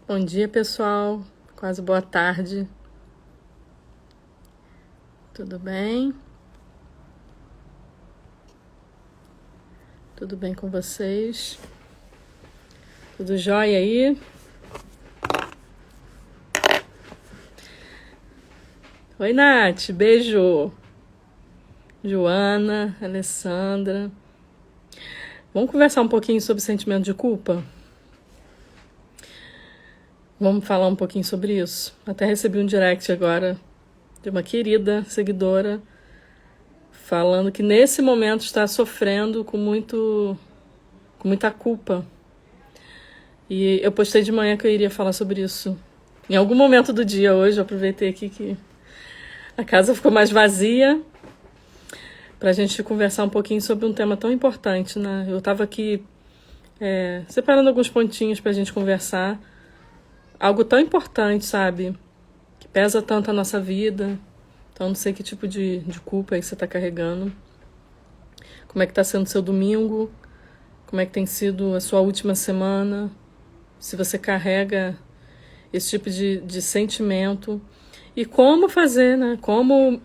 Bom dia, pessoal. Quase boa tarde. Tudo bem? Tudo bem com vocês? Tudo jóia aí? Oi, Nath. Beijo. Joana, Alessandra. Vamos conversar um pouquinho sobre sentimento de culpa? Vamos falar um pouquinho sobre isso. Até recebi um direct agora de uma querida seguidora falando que nesse momento está sofrendo com muita culpa. E eu postei de manhã que eu iria falar sobre isso. Em algum momento do dia hoje, eu aproveitei aqui que a casa ficou mais vazia para a gente conversar um pouquinho sobre um tema tão importante, né? Eu estava aqui separando alguns pontinhos para a gente conversar. Algo tão importante, sabe? Que pesa tanto a nossa vida. Então, não sei que tipo de culpa aí você está carregando. Como é que está sendo o seu domingo? Como é que tem sido a sua última semana? Se você carrega esse tipo de sentimento. E como fazer, né? Como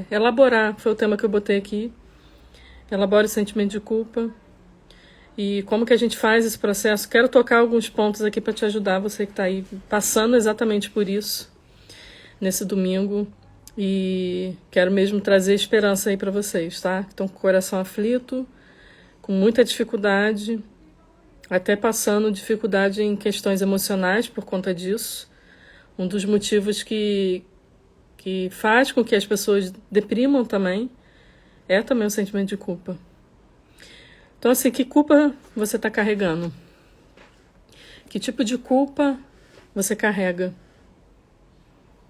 elaborar. Foi o tema que eu botei aqui. Elabore o sentimento de culpa. E como que a gente faz esse processo? Quero tocar alguns pontos aqui para te ajudar, você que está aí passando exatamente por isso nesse domingo. E quero mesmo trazer esperança aí para vocês, tá? Que estão com o coração aflito, com muita dificuldade, até passando dificuldade em questões emocionais por conta disso. Um dos motivos que faz com que as pessoas deprimam também é também o sentimento de culpa. Então, assim, que culpa você está carregando? Que tipo de culpa você carrega?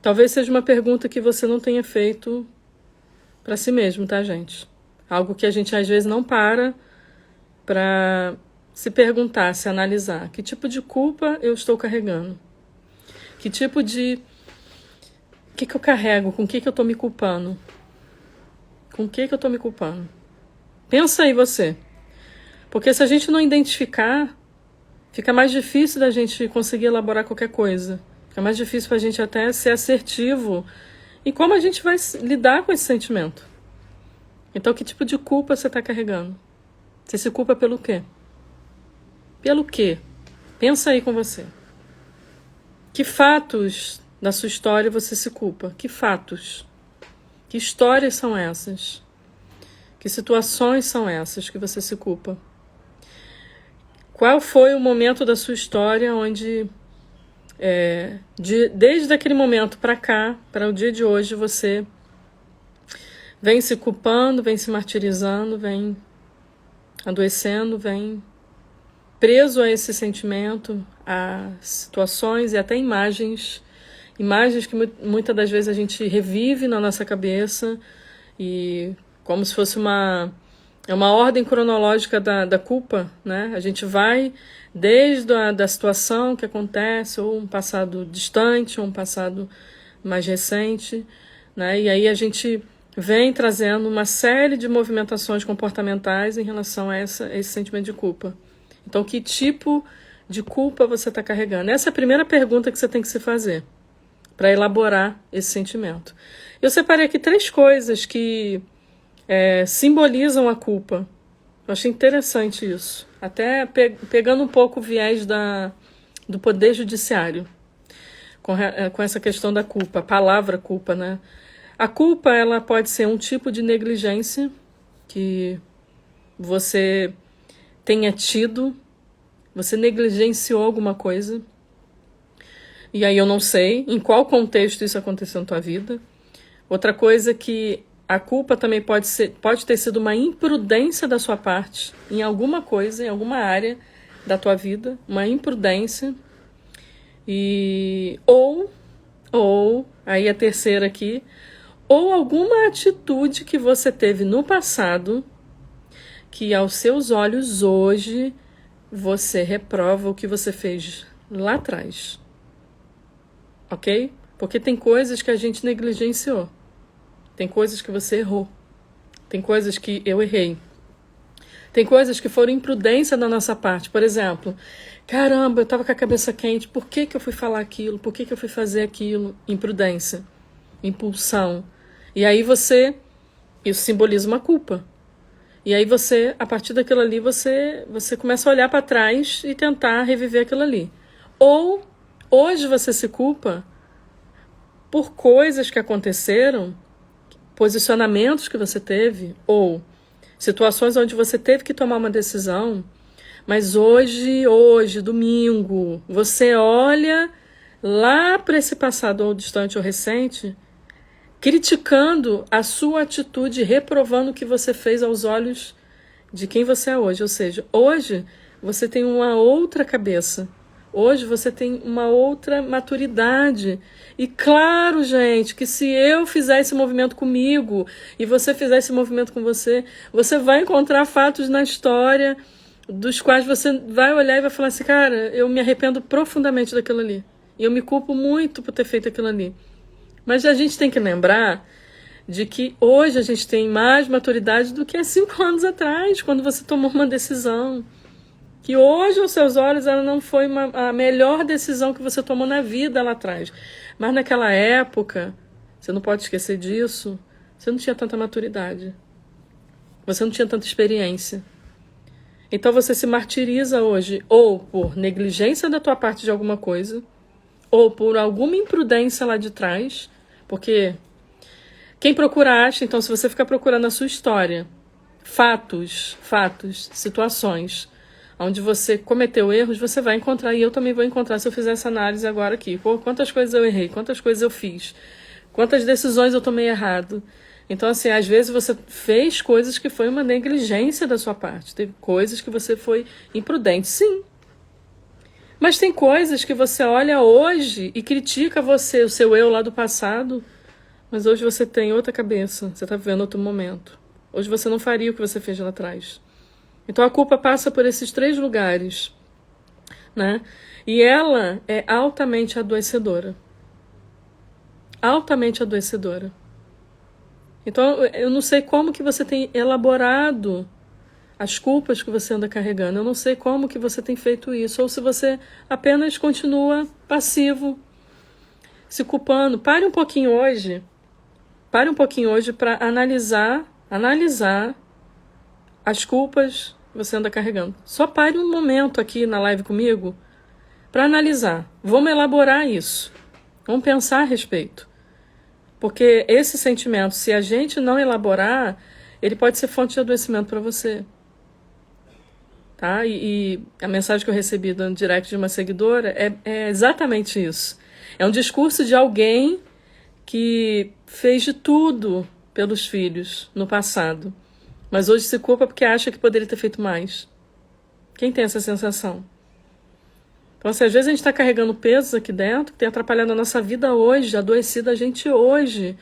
Talvez seja uma pergunta que você não tenha feito para si mesmo, tá, gente? Algo que a gente às vezes não para se perguntar, se analisar. Que tipo de culpa eu estou carregando? Que tipo de... O que eu carrego? Com o que eu estou me culpando? Com o que eu estou me culpando? Pensa aí você. Porque se a gente não identificar, fica mais difícil da gente conseguir elaborar qualquer coisa. Fica mais difícil para a gente até ser assertivo em como a gente vai lidar com esse sentimento. Então, que tipo de culpa você está carregando? Você se culpa pelo quê? Pelo quê? Pensa aí com você. Que fatos da sua história você se culpa? Que fatos? Que histórias são essas? Que situações são essas que você se culpa? Qual foi o momento da sua história onde, desde aquele momento para cá, para o dia de hoje, você vem se culpando, vem se martirizando, vem adoecendo, vem preso a esse sentimento, a situações e até imagens que muitas das vezes a gente revive na nossa cabeça e como se fosse uma ordem cronológica da culpa, né? A gente vai desde da situação que acontece, ou um passado distante, ou um passado mais recente, né? E aí a gente vem trazendo uma série de movimentações comportamentais em relação a esse sentimento de culpa. Então, que tipo de culpa você está carregando? Essa é a primeira pergunta que você tem que se fazer para elaborar esse sentimento. Eu separei aqui 3 coisas que simbolizam a culpa. Eu achei interessante isso. Até pegando um pouco o viés do poder judiciário com essa questão da culpa, a palavra culpa, né? A culpa, ela pode ser um tipo de negligência que você tenha tido, você negligenciou alguma coisa, e aí eu não sei em qual contexto isso aconteceu na tua vida. Outra coisa que a culpa também pode ter sido uma imprudência da sua parte em alguma coisa, em alguma área da tua vida, uma imprudência. Ou, aí a terceira aqui, ou alguma atitude que você teve no passado que aos seus olhos hoje você reprova o que você fez lá atrás. Ok? Porque tem coisas que a gente negligenciou. Tem coisas que você errou. Tem coisas que eu errei. Tem coisas que foram imprudência da nossa parte. Por exemplo, caramba, eu estava com a cabeça quente, por que que eu fui falar aquilo? Por que que eu fui fazer aquilo? Imprudência, impulsão. E aí isso simboliza uma culpa. E aí a partir daquilo ali, você começa a olhar para trás e tentar reviver aquilo ali. Ou, hoje você se culpa por coisas que aconteceram, posicionamentos que você teve, ou situações onde você teve que tomar uma decisão, mas hoje, domingo, você olha lá para esse passado ou distante ou recente, criticando a sua atitude, reprovando o que você fez aos olhos de quem você é hoje. Ou seja, hoje você tem uma outra cabeça. Hoje você tem uma outra maturidade. E claro, gente, que se eu fizer esse movimento comigo e você fizer esse movimento com você, você vai encontrar fatos na história dos quais você vai olhar e vai falar assim, cara, eu me arrependo profundamente daquilo ali. E eu me culpo muito por ter feito aquilo ali. Mas a gente tem que lembrar de que hoje a gente tem mais maturidade do que há 5 anos atrás, quando você tomou uma decisão. Que hoje, aos seus olhos, ela não foi a melhor decisão que você tomou na vida lá atrás. Mas naquela época, você não pode esquecer disso, você não tinha tanta maturidade. Você não tinha tanta experiência. Então você se martiriza hoje, ou por negligência da tua parte de alguma coisa, ou por alguma imprudência lá de trás, porque quem procura acha. Então se você ficar procurando a sua história, fatos, situações, onde você cometeu erros, você vai encontrar, e eu também vou encontrar se eu fizer essa análise agora aqui. Pô, quantas coisas eu errei, quantas coisas eu fiz, quantas decisões eu tomei errado. Então, assim, às vezes você fez coisas que foi uma negligência da sua parte. Teve coisas que você foi imprudente, sim. Mas tem coisas que você olha hoje e critica você, o seu eu lá do passado, mas hoje você tem outra cabeça, você está vivendo outro momento. Hoje você não faria o que você fez lá atrás. Então a culpa passa por esses 3 lugares, né? E ela é altamente adoecedora. Altamente adoecedora. Então eu não sei como que você tem elaborado as culpas que você anda carregando. Eu não sei como que você tem feito isso. Ou se você apenas continua passivo, se culpando. Pare um pouquinho hoje para analisar as culpas que você anda carregando. Só pare um momento aqui na live comigo para analisar. Vamos elaborar isso. Vamos pensar a respeito. Porque esse sentimento, se a gente não elaborar, ele pode ser fonte de adoecimento para você. Tá? E a mensagem que eu recebi no direct de uma seguidora é exatamente isso. É um discurso de alguém que fez de tudo pelos filhos no passado, mas hoje se culpa porque acha que poderia ter feito mais. Quem tem essa sensação? Então, assim, às vezes a gente está carregando pesos aqui dentro que tem atrapalhado a nossa vida hoje, adoecido a gente hoje,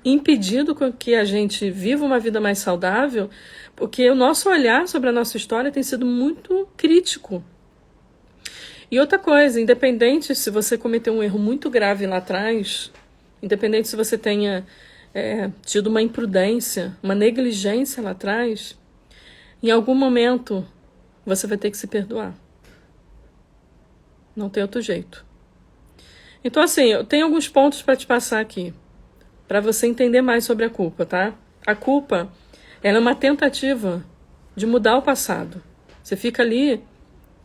impedindo que a gente viva uma vida mais saudável, porque o nosso olhar sobre a nossa história tem sido muito crítico. E outra coisa, independente se você cometeu um erro muito grave lá atrás, independente se você tenha tido uma imprudência, uma negligência lá atrás, em algum momento você vai ter que se perdoar. Não tem outro jeito. Então, assim, eu tenho alguns pontos para te passar aqui, para você entender mais sobre a culpa, tá? A culpa, ela é uma tentativa de mudar o passado. Você fica ali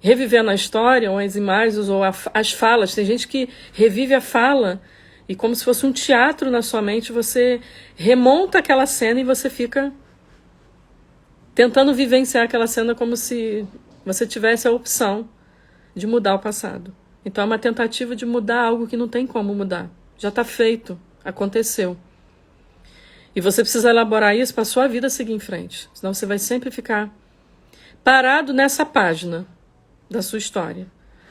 revivendo a história, ou as imagens, ou as falas. Tem gente que revive a fala e como se fosse um teatro na sua mente, você remonta aquela cena e você fica tentando vivenciar aquela cena como se você tivesse a opção de mudar o passado. Então é uma tentativa de mudar algo que não tem como mudar. Já está feito, aconteceu. E você precisa elaborar isso para a sua vida seguir em frente. Senão você vai sempre ficar parado nessa página da sua história.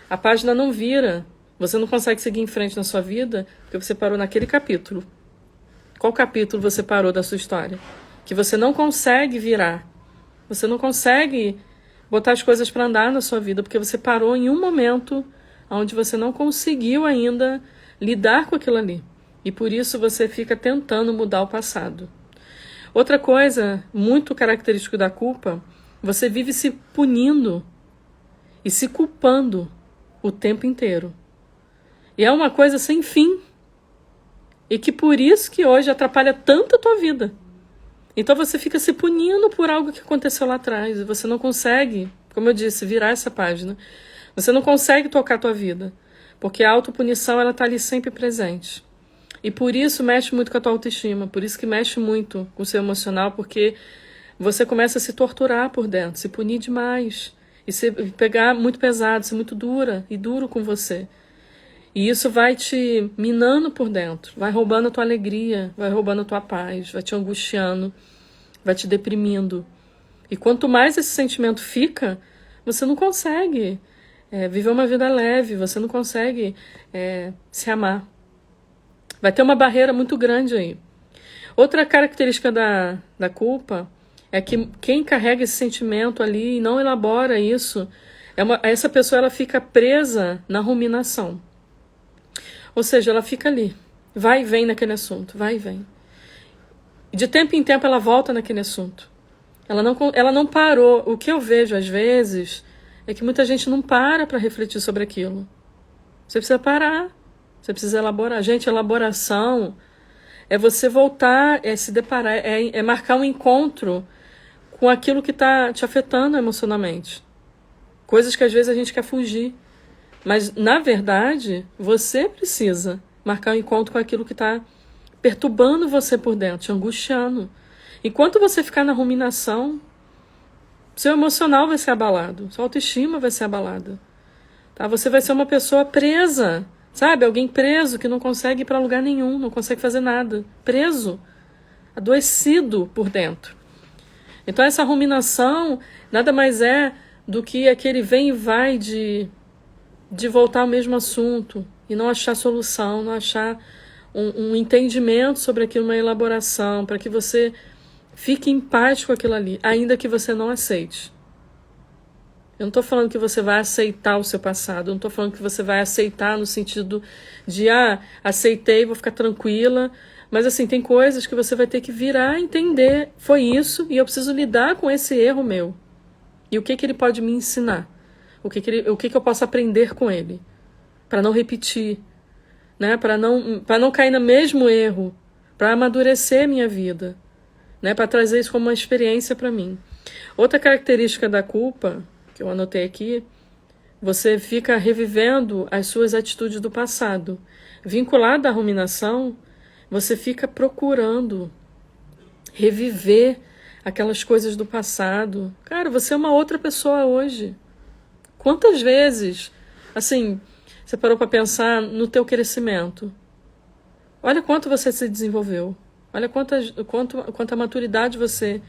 A página não vira. Você não consegue seguir em frente na sua vida porque você parou naquele capítulo. Qual capítulo você parou da sua história? Que você não consegue virar. Você não consegue botar as coisas para andar na sua vida porque você parou em um momento onde você não conseguiu ainda lidar com aquilo ali. E por isso você fica tentando mudar o passado. Outra coisa muito característica da culpa Você vive se punindo e se culpando o tempo inteiro. E é uma coisa sem fim. E que por isso que hoje atrapalha tanto a tua vida. Então você fica se punindo por algo que aconteceu lá atrás. E você não consegue, como eu disse, virar essa página. Você não consegue tocar a tua vida. Porque a autopunição, ela tá ali sempre presente. E por isso mexe muito com a tua autoestima. Por isso que mexe muito com o seu emocional. Porque você começa a se torturar por dentro. Se punir demais. E se pegar muito pesado, ser muito dura e duro com você. E isso vai te minando por dentro, vai roubando a tua alegria, vai roubando a tua paz, vai te angustiando, vai te deprimindo. E quanto mais esse sentimento fica, você não consegue viver uma vida leve, você não consegue se amar. Vai ter uma barreira muito grande aí. Outra característica da culpa é que quem carrega esse sentimento ali e não elabora isso, essa pessoa ela fica presa na ruminação. Ou seja, ela fica ali, vai e vem naquele assunto, vai e vem. E de tempo em tempo ela volta naquele assunto. Ela não parou. O que eu vejo às vezes é que muita gente não para refletir sobre aquilo. Você precisa parar, você precisa elaborar. Gente, elaboração é você voltar, se deparar, é marcar um encontro com aquilo que está te afetando emocionalmente. Coisas que às vezes a gente quer fugir. Mas, na verdade, você precisa marcar um encontro com aquilo que está perturbando você por dentro, te angustiando. Enquanto você ficar na ruminação, seu emocional vai ser abalado, sua autoestima vai ser abalada. Tá? Você vai ser uma pessoa presa, sabe? Alguém preso que não consegue ir para lugar nenhum, não consegue fazer nada. Preso, adoecido por dentro. Então, essa ruminação nada mais é do que aquele vem e vai de voltar ao mesmo assunto e não achar solução, não achar um entendimento sobre aquilo, uma elaboração, para que você fique em paz com aquilo ali, ainda que você não aceite. Eu não estou falando que você vai aceitar o seu passado, eu não estou falando que você vai aceitar no sentido de, aceitei, vou ficar tranquila, mas assim, tem coisas que você vai ter que virar, entender, foi isso, e eu preciso lidar com esse erro meu. E o que ele pode me ensinar? O que eu posso aprender com ele, para não repetir, né? Para não cair no mesmo erro, para amadurecer minha vida, né? Para trazer isso como uma experiência para mim. Outra característica da culpa, que eu anotei aqui, você fica revivendo as suas atitudes do passado. Vinculado à ruminação, você fica procurando reviver aquelas coisas do passado. Cara, você é uma outra pessoa hoje. Quantas vezes, assim, você parou para pensar no teu crescimento? Olha quanto você se desenvolveu. Olha quanta maturidade você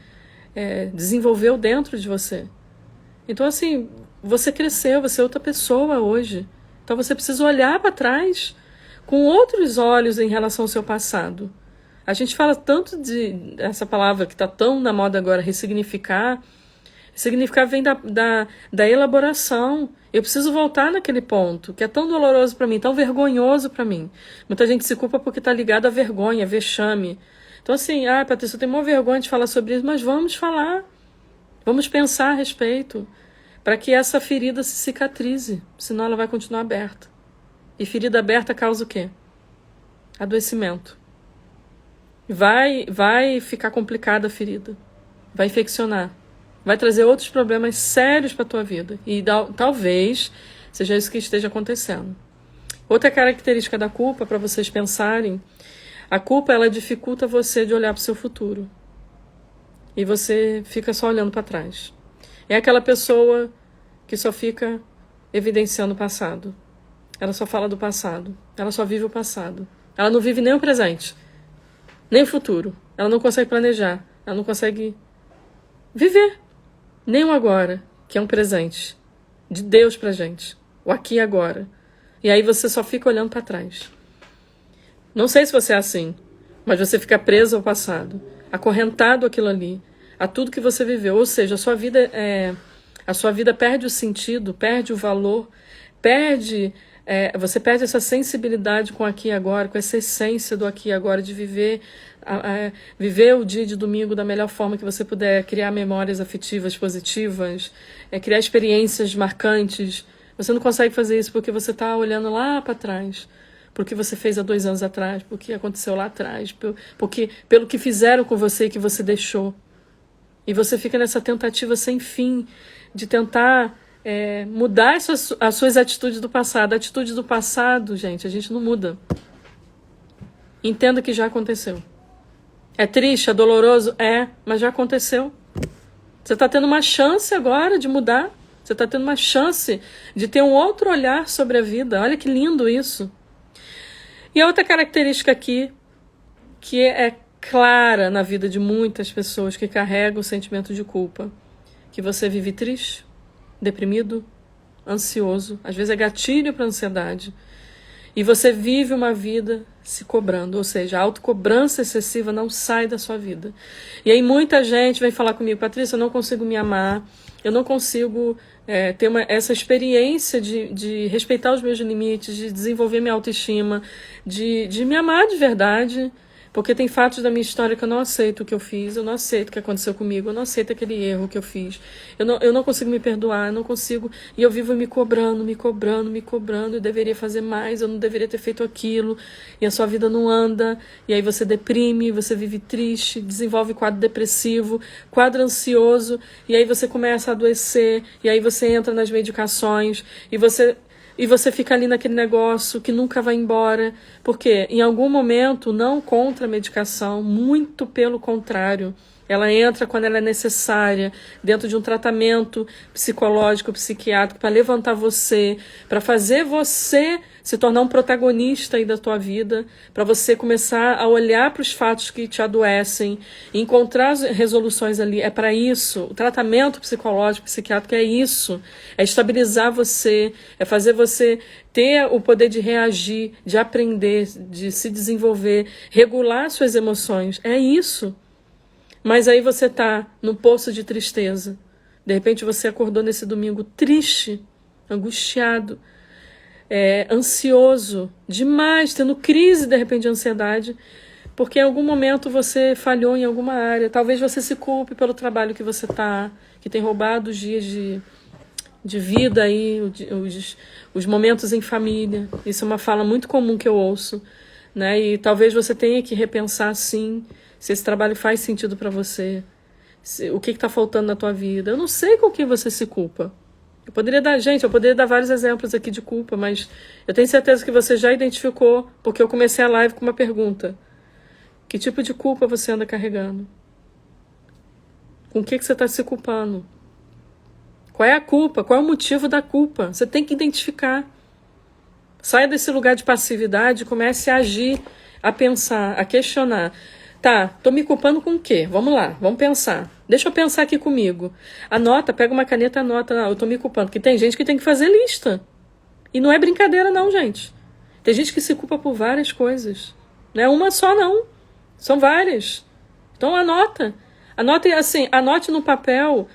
desenvolveu dentro de você. Então, assim, você cresceu, você é outra pessoa hoje. Então, você precisa olhar para trás com outros olhos em relação ao seu passado. A gente fala tanto essa palavra que está tão na moda agora, ressignificar. Significar vem da elaboração. Eu preciso voltar naquele ponto, que é tão doloroso para mim, tão vergonhoso para mim. Muita gente se culpa porque está ligado à vergonha, vexame. Então assim, Patrícia, eu tenho uma vergonha de falar sobre isso, mas vamos falar. Vamos pensar a respeito, para que essa ferida se cicatrize, senão ela vai continuar aberta. E ferida aberta causa o quê? Adoecimento. Vai ficar complicada a ferida. Vai infeccionar. Vai trazer outros problemas sérios para a tua vida. E talvez seja isso que esteja acontecendo. Outra característica da culpa, para vocês pensarem, a culpa ela dificulta você de olhar para o seu futuro. E você fica só olhando para trás. É aquela pessoa que só fica evidenciando o passado. Ela só fala do passado. Ela só vive o passado. Ela não vive nem o presente, nem o futuro. Ela não consegue planejar. Ela não consegue viver. Nem o agora, que é um presente de Deus pra gente. O aqui e agora. E aí você só fica olhando para trás. Não sei se você é assim, mas você fica preso ao passado, acorrentado àquilo ali, a tudo que você viveu. Ou seja, a sua vida perde o sentido, perde o valor, perde Você perde essa sensibilidade com o aqui e agora, com essa essência do aqui e agora, de viver, viver o dia de domingo da melhor forma que você puder, criar memórias afetivas positivas, criar experiências marcantes. Você não consegue fazer isso porque você está olhando lá para trás, por que você fez há 2 anos atrás, por que aconteceu lá atrás, pelo que fizeram com você e que você deixou. E você fica nessa tentativa sem fim de tentar mudar as suas atitudes do passado. A atitude do passado, gente, a gente não muda. Entenda que já aconteceu. É triste, é doloroso? Mas já aconteceu. Você está tendo uma chance agora de mudar. Você está tendo uma chance de ter um outro olhar sobre a vida. Olha que lindo isso. E a outra característica aqui, que é clara na vida de muitas pessoas que carregam o sentimento de culpa, que você vive triste, deprimido, ansioso, às vezes é gatilho para ansiedade, e você vive uma vida se cobrando, ou seja, a autocobrança excessiva não sai da sua vida. E aí muita gente vem falar comigo: Patrícia, eu não consigo me amar, eu não consigo ter essa experiência de respeitar os meus limites, de desenvolver minha autoestima, de me amar de verdade, porque tem fatos da minha história que eu não aceito o que eu fiz, eu não aceito o que aconteceu comigo, eu não aceito aquele erro que eu fiz, eu não consigo me perdoar, eu não consigo, e eu vivo me cobrando, eu deveria fazer mais, eu não deveria ter feito aquilo, e a sua vida não anda, e aí você deprime, você vive triste, desenvolve quadro depressivo, quadro ansioso, e aí você começa a adoecer, e aí você entra nas medicações, e você fica ali naquele negócio que nunca vai embora. Porque em algum momento, não contra a medicação, muito pelo contrário. Ela entra quando ela é necessária, dentro de um tratamento psicológico, psiquiátrico, para levantar você, para fazer você se tornar um protagonista aí da tua vida, para você começar a olhar para os fatos que te adoecem, encontrar resoluções ali. É para isso. O tratamento psicológico, psiquiátrico é isso. É estabilizar você, é fazer você ter o poder de reagir, de aprender, de se desenvolver, regular suas emoções. É isso. Mas aí você está no poço de tristeza. De repente você acordou nesse domingo triste, angustiado, ansioso demais, tendo crise de repente de ansiedade, porque em algum momento você falhou em alguma área. Talvez você se culpe pelo trabalho que você está, que tem roubado os dias de vida aí, os momentos em família. Isso é uma fala muito comum que eu ouço, né? E talvez você tenha que repensar, sim, se esse trabalho faz sentido para você, o que está faltando na tua vida. Eu não sei com o que você se culpa. Eu poderia dar vários exemplos aqui de culpa, mas eu tenho certeza que você já identificou, porque eu comecei a live com uma pergunta: que tipo de culpa você anda carregando? Com o que você está se culpando? Qual é a culpa? Qual é o motivo da culpa? Você tem que identificar. Saia desse lugar de passividade e comece a agir, a pensar, a questionar. Tá, tô me culpando com o quê? Vamos lá, vamos pensar. Deixa eu pensar aqui comigo. Anota, pega uma caneta, anota. Não, eu tô me culpando. Porque tem gente que tem que fazer lista. E não é brincadeira não, gente. Tem gente que se culpa por várias coisas. Não é uma só, não. São várias. Então anota. Anote no papel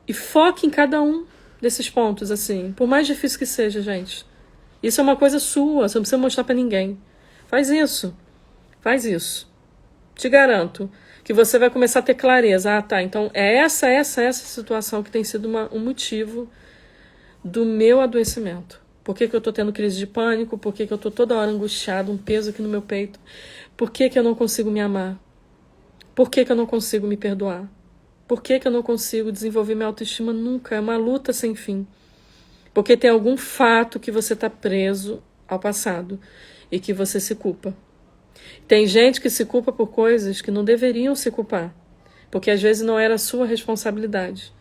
e foque em cada um desses pontos, assim. Por mais difícil que seja, gente. Isso é uma coisa sua, você não precisa mostrar pra ninguém. Faz isso. Faz isso. Te garanto que você vai começar a ter clareza. Ah, tá, então é essa situação que tem sido um motivo do meu adoecimento. Por que eu tô tendo crise de pânico? Por que eu tô toda hora angustiado, um peso aqui no meu peito? Por que eu não consigo me amar? Por que eu não consigo me perdoar? Por que eu não consigo desenvolver minha autoestima nunca? É uma luta sem fim. Porque tem algum fato que você está preso ao passado e que você se culpa. Tem gente que se culpa por coisas que não deveriam se culpar, porque às vezes não era a sua responsabilidade.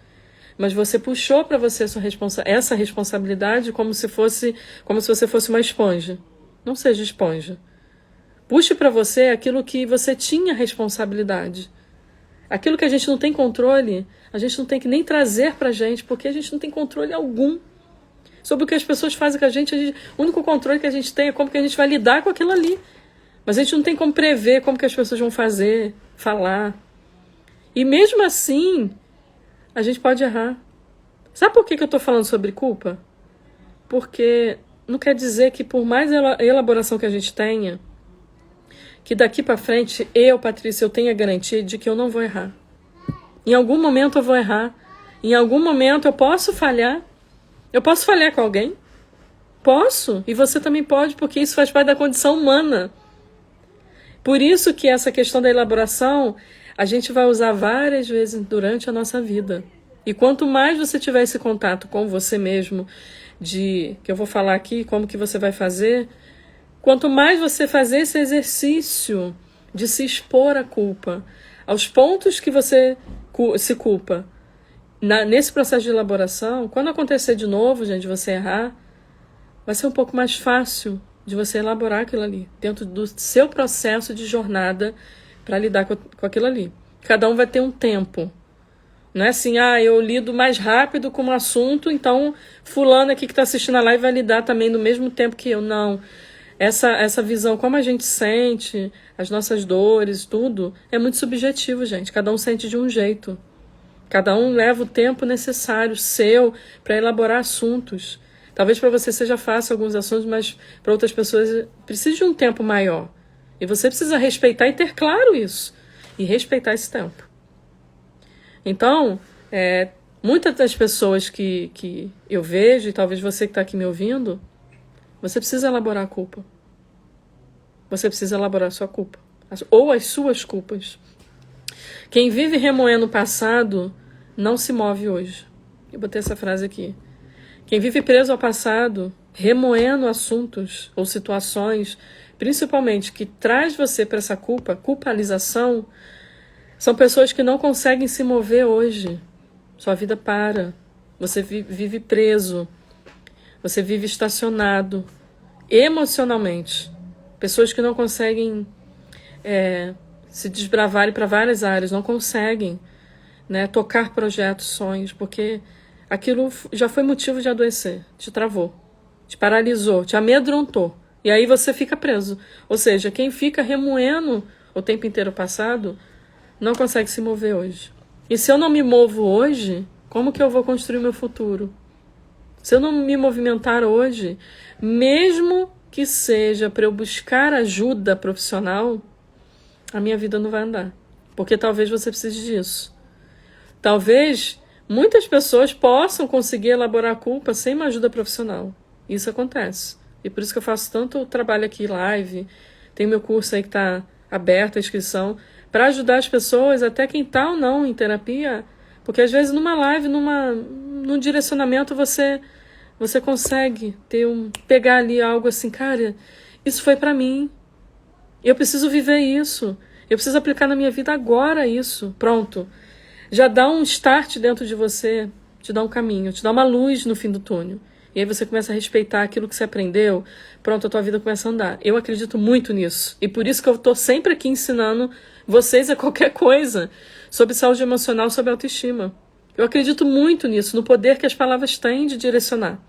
Mas você puxou para você essa responsabilidade como se você fosse uma esponja. Não seja esponja. Puxe para você aquilo que você tinha responsabilidade. Aquilo que a gente não tem controle, a gente não tem que nem trazer para a gente, porque a gente não tem controle algum sobre o que as pessoas fazem com a gente. O único controle que a gente tem é como que a gente vai lidar com aquilo ali. Mas a gente não tem como prever como que as pessoas vão fazer, falar. E mesmo assim, a gente pode errar. Sabe por que eu estou falando sobre culpa? Porque não quer dizer que por mais elaboração que a gente tenha, que daqui para frente eu, Patrícia, eu tenho a garantia de que eu não vou errar. Em algum momento eu vou errar. Em algum momento eu posso falhar. Eu posso falhar com alguém. Posso. E você também pode, porque isso faz parte da condição humana. Por isso que essa questão da elaboração, a gente vai usar várias vezes durante a nossa vida. E quanto mais você tiver esse contato com você mesmo, que eu vou falar aqui como que você vai fazer, quanto mais você fazer esse exercício de se expor à culpa, aos pontos que você se culpa, nesse processo de elaboração, quando acontecer de novo, gente, você errar, vai ser um pouco mais fácil de você elaborar aquilo ali, dentro do seu processo de jornada para lidar com aquilo ali. Cada um vai ter um tempo. Não é assim, eu lido mais rápido com um assunto, então fulano aqui que está assistindo a live vai lidar também no mesmo tempo que eu. Não. Essa visão, como a gente sente, as nossas dores, tudo, é muito subjetivo, gente. Cada um sente de um jeito. Cada um leva o tempo necessário seu para elaborar assuntos. Talvez para você seja fácil alguns assuntos, mas para outras pessoas precisa de um tempo maior. E você precisa respeitar e ter claro isso. E respeitar esse tempo. Então, muitas das pessoas que eu vejo, e talvez você que está aqui me ouvindo, você precisa elaborar a culpa. Você precisa elaborar a sua culpa. Ou as suas culpas. Quem vive remoendo o passado não se move hoje. Eu botei essa frase aqui. Quem vive preso ao passado, remoendo assuntos ou situações, principalmente que traz você para essa culpabilização, são pessoas que não conseguem se mover hoje. Sua vida para. Você vive preso. Você vive estacionado. Emocionalmente. Pessoas que não conseguem se desbravarem para várias áreas, não conseguem, tocar projetos, sonhos, porque aquilo já foi motivo de adoecer, te travou, te paralisou, te amedrontou. E aí você fica preso. Ou seja, quem fica remoendo o tempo inteiro passado não consegue se mover hoje. E se eu não me movo hoje, como que eu vou construir meu futuro? Se eu não me movimentar hoje, mesmo que seja para eu buscar ajuda profissional, a minha vida não vai andar. Porque talvez você precise disso. Talvez muitas pessoas possam conseguir elaborar a culpa sem uma ajuda profissional. Isso acontece. E por isso que eu faço tanto trabalho aqui, live, tem meu curso aí que está aberto a inscrição, para ajudar as pessoas, até quem está ou não em terapia, porque às vezes numa live, num direcionamento, você consegue pegar ali algo assim, cara, isso foi para mim, eu preciso viver isso, eu preciso aplicar na minha vida agora isso, pronto. Já dá um start dentro de você, te dá um caminho, te dá uma luz no fim do túnel. E aí você começa a respeitar aquilo que você aprendeu, pronto, a tua vida começa a andar. Eu acredito muito nisso. E por isso que eu estou sempre aqui ensinando vocês a qualquer coisa sobre saúde emocional, sobre autoestima. Eu acredito muito nisso, no poder que as palavras têm de direcionar.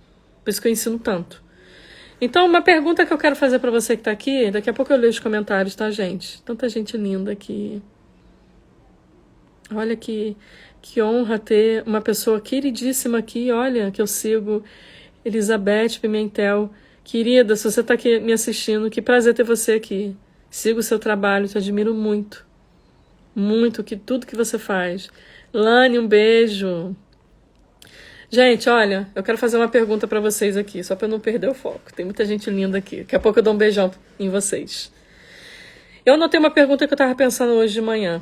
Por isso que eu ensino tanto. Então, uma pergunta que eu quero fazer para você que está aqui, daqui a pouco eu leio os comentários, tá, gente? Tanta gente linda aqui. Olha que honra ter uma pessoa queridíssima aqui, olha, que eu sigo, Elizabeth Pimentel. Querida, se você está aqui me assistindo, que prazer ter você aqui. Sigo o seu trabalho, te admiro muito. Muito, tudo que você faz. Lani, um beijo. Gente, olha, eu quero fazer uma pergunta para vocês aqui, só para não perder o foco. Tem muita gente linda aqui. Daqui a pouco eu dou um beijão em vocês. Eu anotei uma pergunta que eu estava pensando hoje de manhã.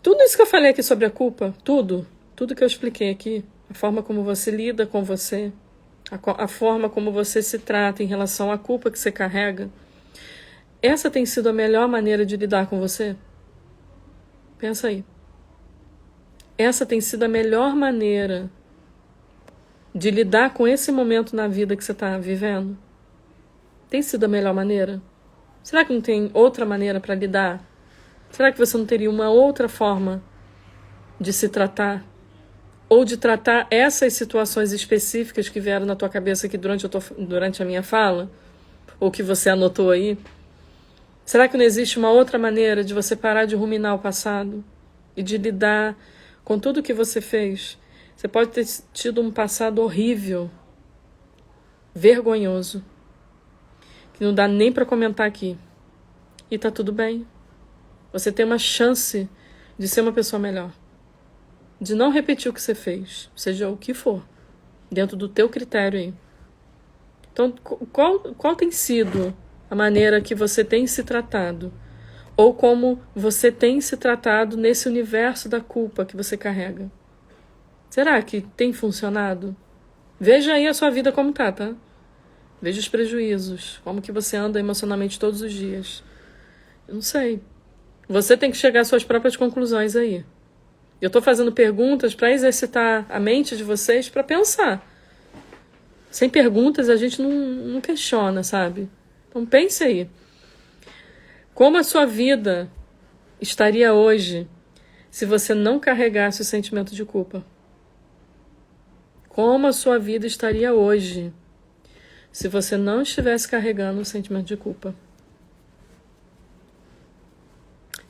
Tudo isso que eu falei aqui sobre a culpa, tudo que eu expliquei aqui, a forma como você lida com você, a forma como você se trata em relação à culpa que você carrega, essa tem sido a melhor maneira de lidar com você? Pensa aí. Essa tem sido a melhor maneira de lidar com esse momento na vida que você está vivendo? Tem sido a melhor maneira? Será que não tem outra maneira para lidar? Será que você não teria uma outra forma de se tratar? Ou de tratar essas situações específicas que vieram na tua cabeça aqui durante a minha fala? Ou que você anotou aí? Será que não existe uma outra maneira de você parar de ruminar o passado? E de lidar com tudo que você fez? Você pode ter tido um passado horrível. vergonhoso, que não dá nem para comentar aqui. E tá tudo bem. Você tem uma chance de ser uma pessoa melhor. De não repetir o que você fez, seja o que for, dentro do teu critério aí. Então, qual tem sido a maneira que você tem se tratado? Ou como você tem se tratado nesse universo da culpa que você carrega? Será que tem funcionado? Veja aí a sua vida como tá? Veja os prejuízos, como que você anda emocionalmente todos os dias. Eu não sei. Você tem que chegar às suas próprias conclusões aí. Eu estou fazendo perguntas para exercitar a mente de vocês para pensar. Sem perguntas a gente não questiona, sabe? Então pense aí. Como a sua vida estaria hoje se você não carregasse o sentimento de culpa? Como a sua vida estaria hoje se você não estivesse carregando o sentimento de culpa?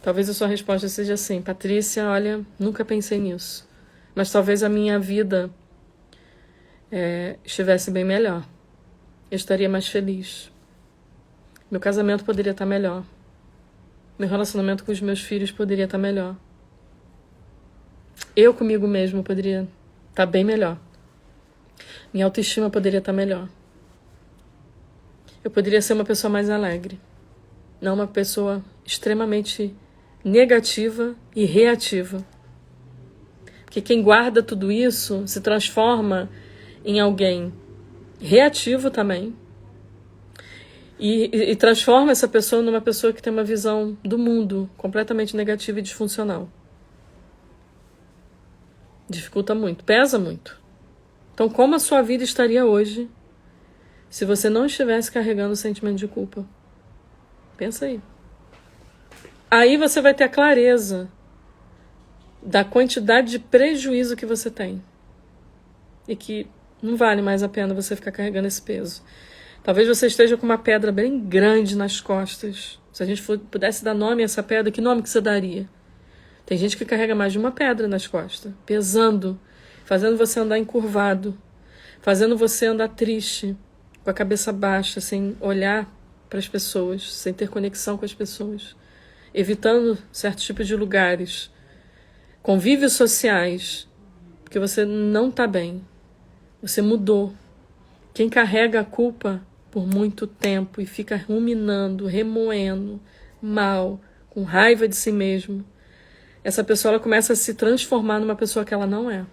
Talvez a sua resposta seja assim: Patrícia, olha, nunca pensei nisso. Mas talvez a minha vida estivesse bem melhor. Eu estaria mais feliz. Meu casamento poderia estar melhor. Meu relacionamento com os meus filhos poderia estar melhor. Eu comigo mesmo poderia estar bem melhor. Minha autoestima poderia estar melhor. Eu poderia ser uma pessoa mais alegre. Não uma pessoa extremamente negativa e reativa. Porque quem guarda tudo isso se transforma em alguém reativo também. E transforma essa pessoa numa pessoa que tem uma visão do mundo completamente negativa e disfuncional. Dificulta muito, pesa muito. Então, como a sua vida estaria hoje se você não estivesse carregando o sentimento de culpa? Pensa aí. Aí você vai ter a clareza da quantidade de prejuízo que você tem. E que não vale mais a pena você ficar carregando esse peso. Talvez você esteja com uma pedra bem grande nas costas. Se a gente pudesse dar nome a essa pedra, que nome que você daria? Tem gente que carrega mais de uma pedra nas costas, pesando, fazendo você andar encurvado, fazendo você andar triste, com a cabeça baixa, sem olhar para as pessoas, sem ter conexão com as pessoas, evitando certos tipos de lugares, convívios sociais, porque você não está bem, você mudou. Quem carrega a culpa por muito tempo e fica ruminando, remoendo, mal, com raiva de si mesmo, essa pessoa ela começa a se transformar numa pessoa que ela não é.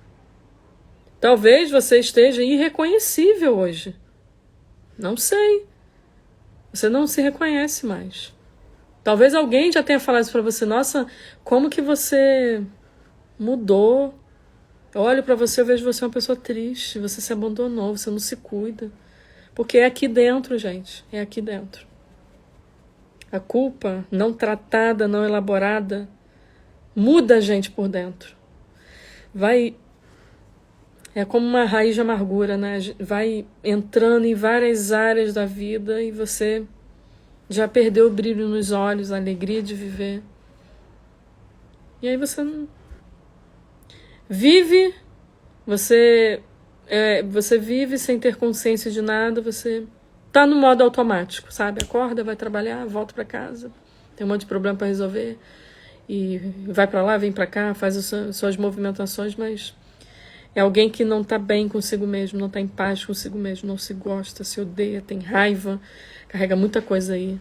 Talvez você esteja irreconhecível hoje. Não sei. Você não se reconhece mais. Talvez alguém já tenha falado isso pra você. Nossa, como que você mudou? Eu olho pra você, eu vejo você uma pessoa triste. Você se abandonou, você não se cuida. Porque é aqui dentro, gente. É aqui dentro. A culpa não tratada, não elaborada, muda a gente por dentro. É como uma raiz de amargura, né? Vai entrando em várias áreas da vida e você já perdeu o brilho nos olhos, a alegria de viver. E aí você não vive, você vive sem ter consciência de nada, você tá no modo automático, sabe? Acorda, vai trabalhar, volta para casa, tem um monte de problema para resolver e vai para lá, vem para cá, faz as suas movimentações, mas é alguém que não tá bem consigo mesmo, não tá em paz consigo mesmo, não se gosta, se odeia, tem raiva, carrega muita coisa aí.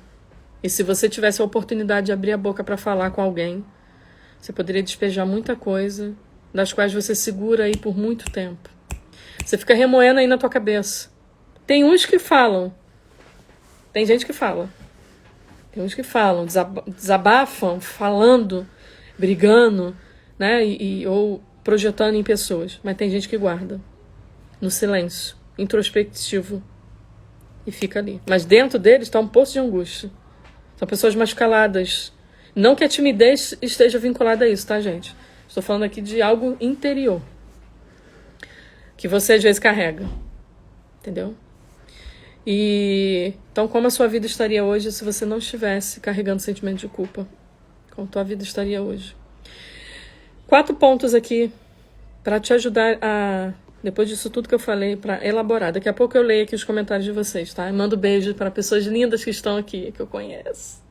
E se você tivesse a oportunidade de abrir a boca para falar com alguém, você poderia despejar muita coisa, das quais você segura aí por muito tempo. Você fica remoendo aí na tua cabeça. Tem uns que falam. Tem gente que fala. Tem uns que falam, desabafam, falando, brigando, né? Ou projetando em pessoas. Mas tem gente que guarda. No silêncio, introspectivo. E fica ali. Mas dentro deles está um poço de angústia. São pessoas mais caladas. Não que a timidez esteja vinculada a isso, tá, gente? Estou falando aqui de algo interior. Que você às vezes carrega. Entendeu? Então, como a sua vida estaria hoje se você não estivesse carregando sentimento de culpa? Como a tua vida estaria hoje? 4 pontos aqui para te ajudar a Depois disso tudo que eu falei, para elaborar. Daqui a pouco eu leio aqui os comentários de vocês, tá? E mando beijo para pessoas lindas que estão aqui, que eu conheço.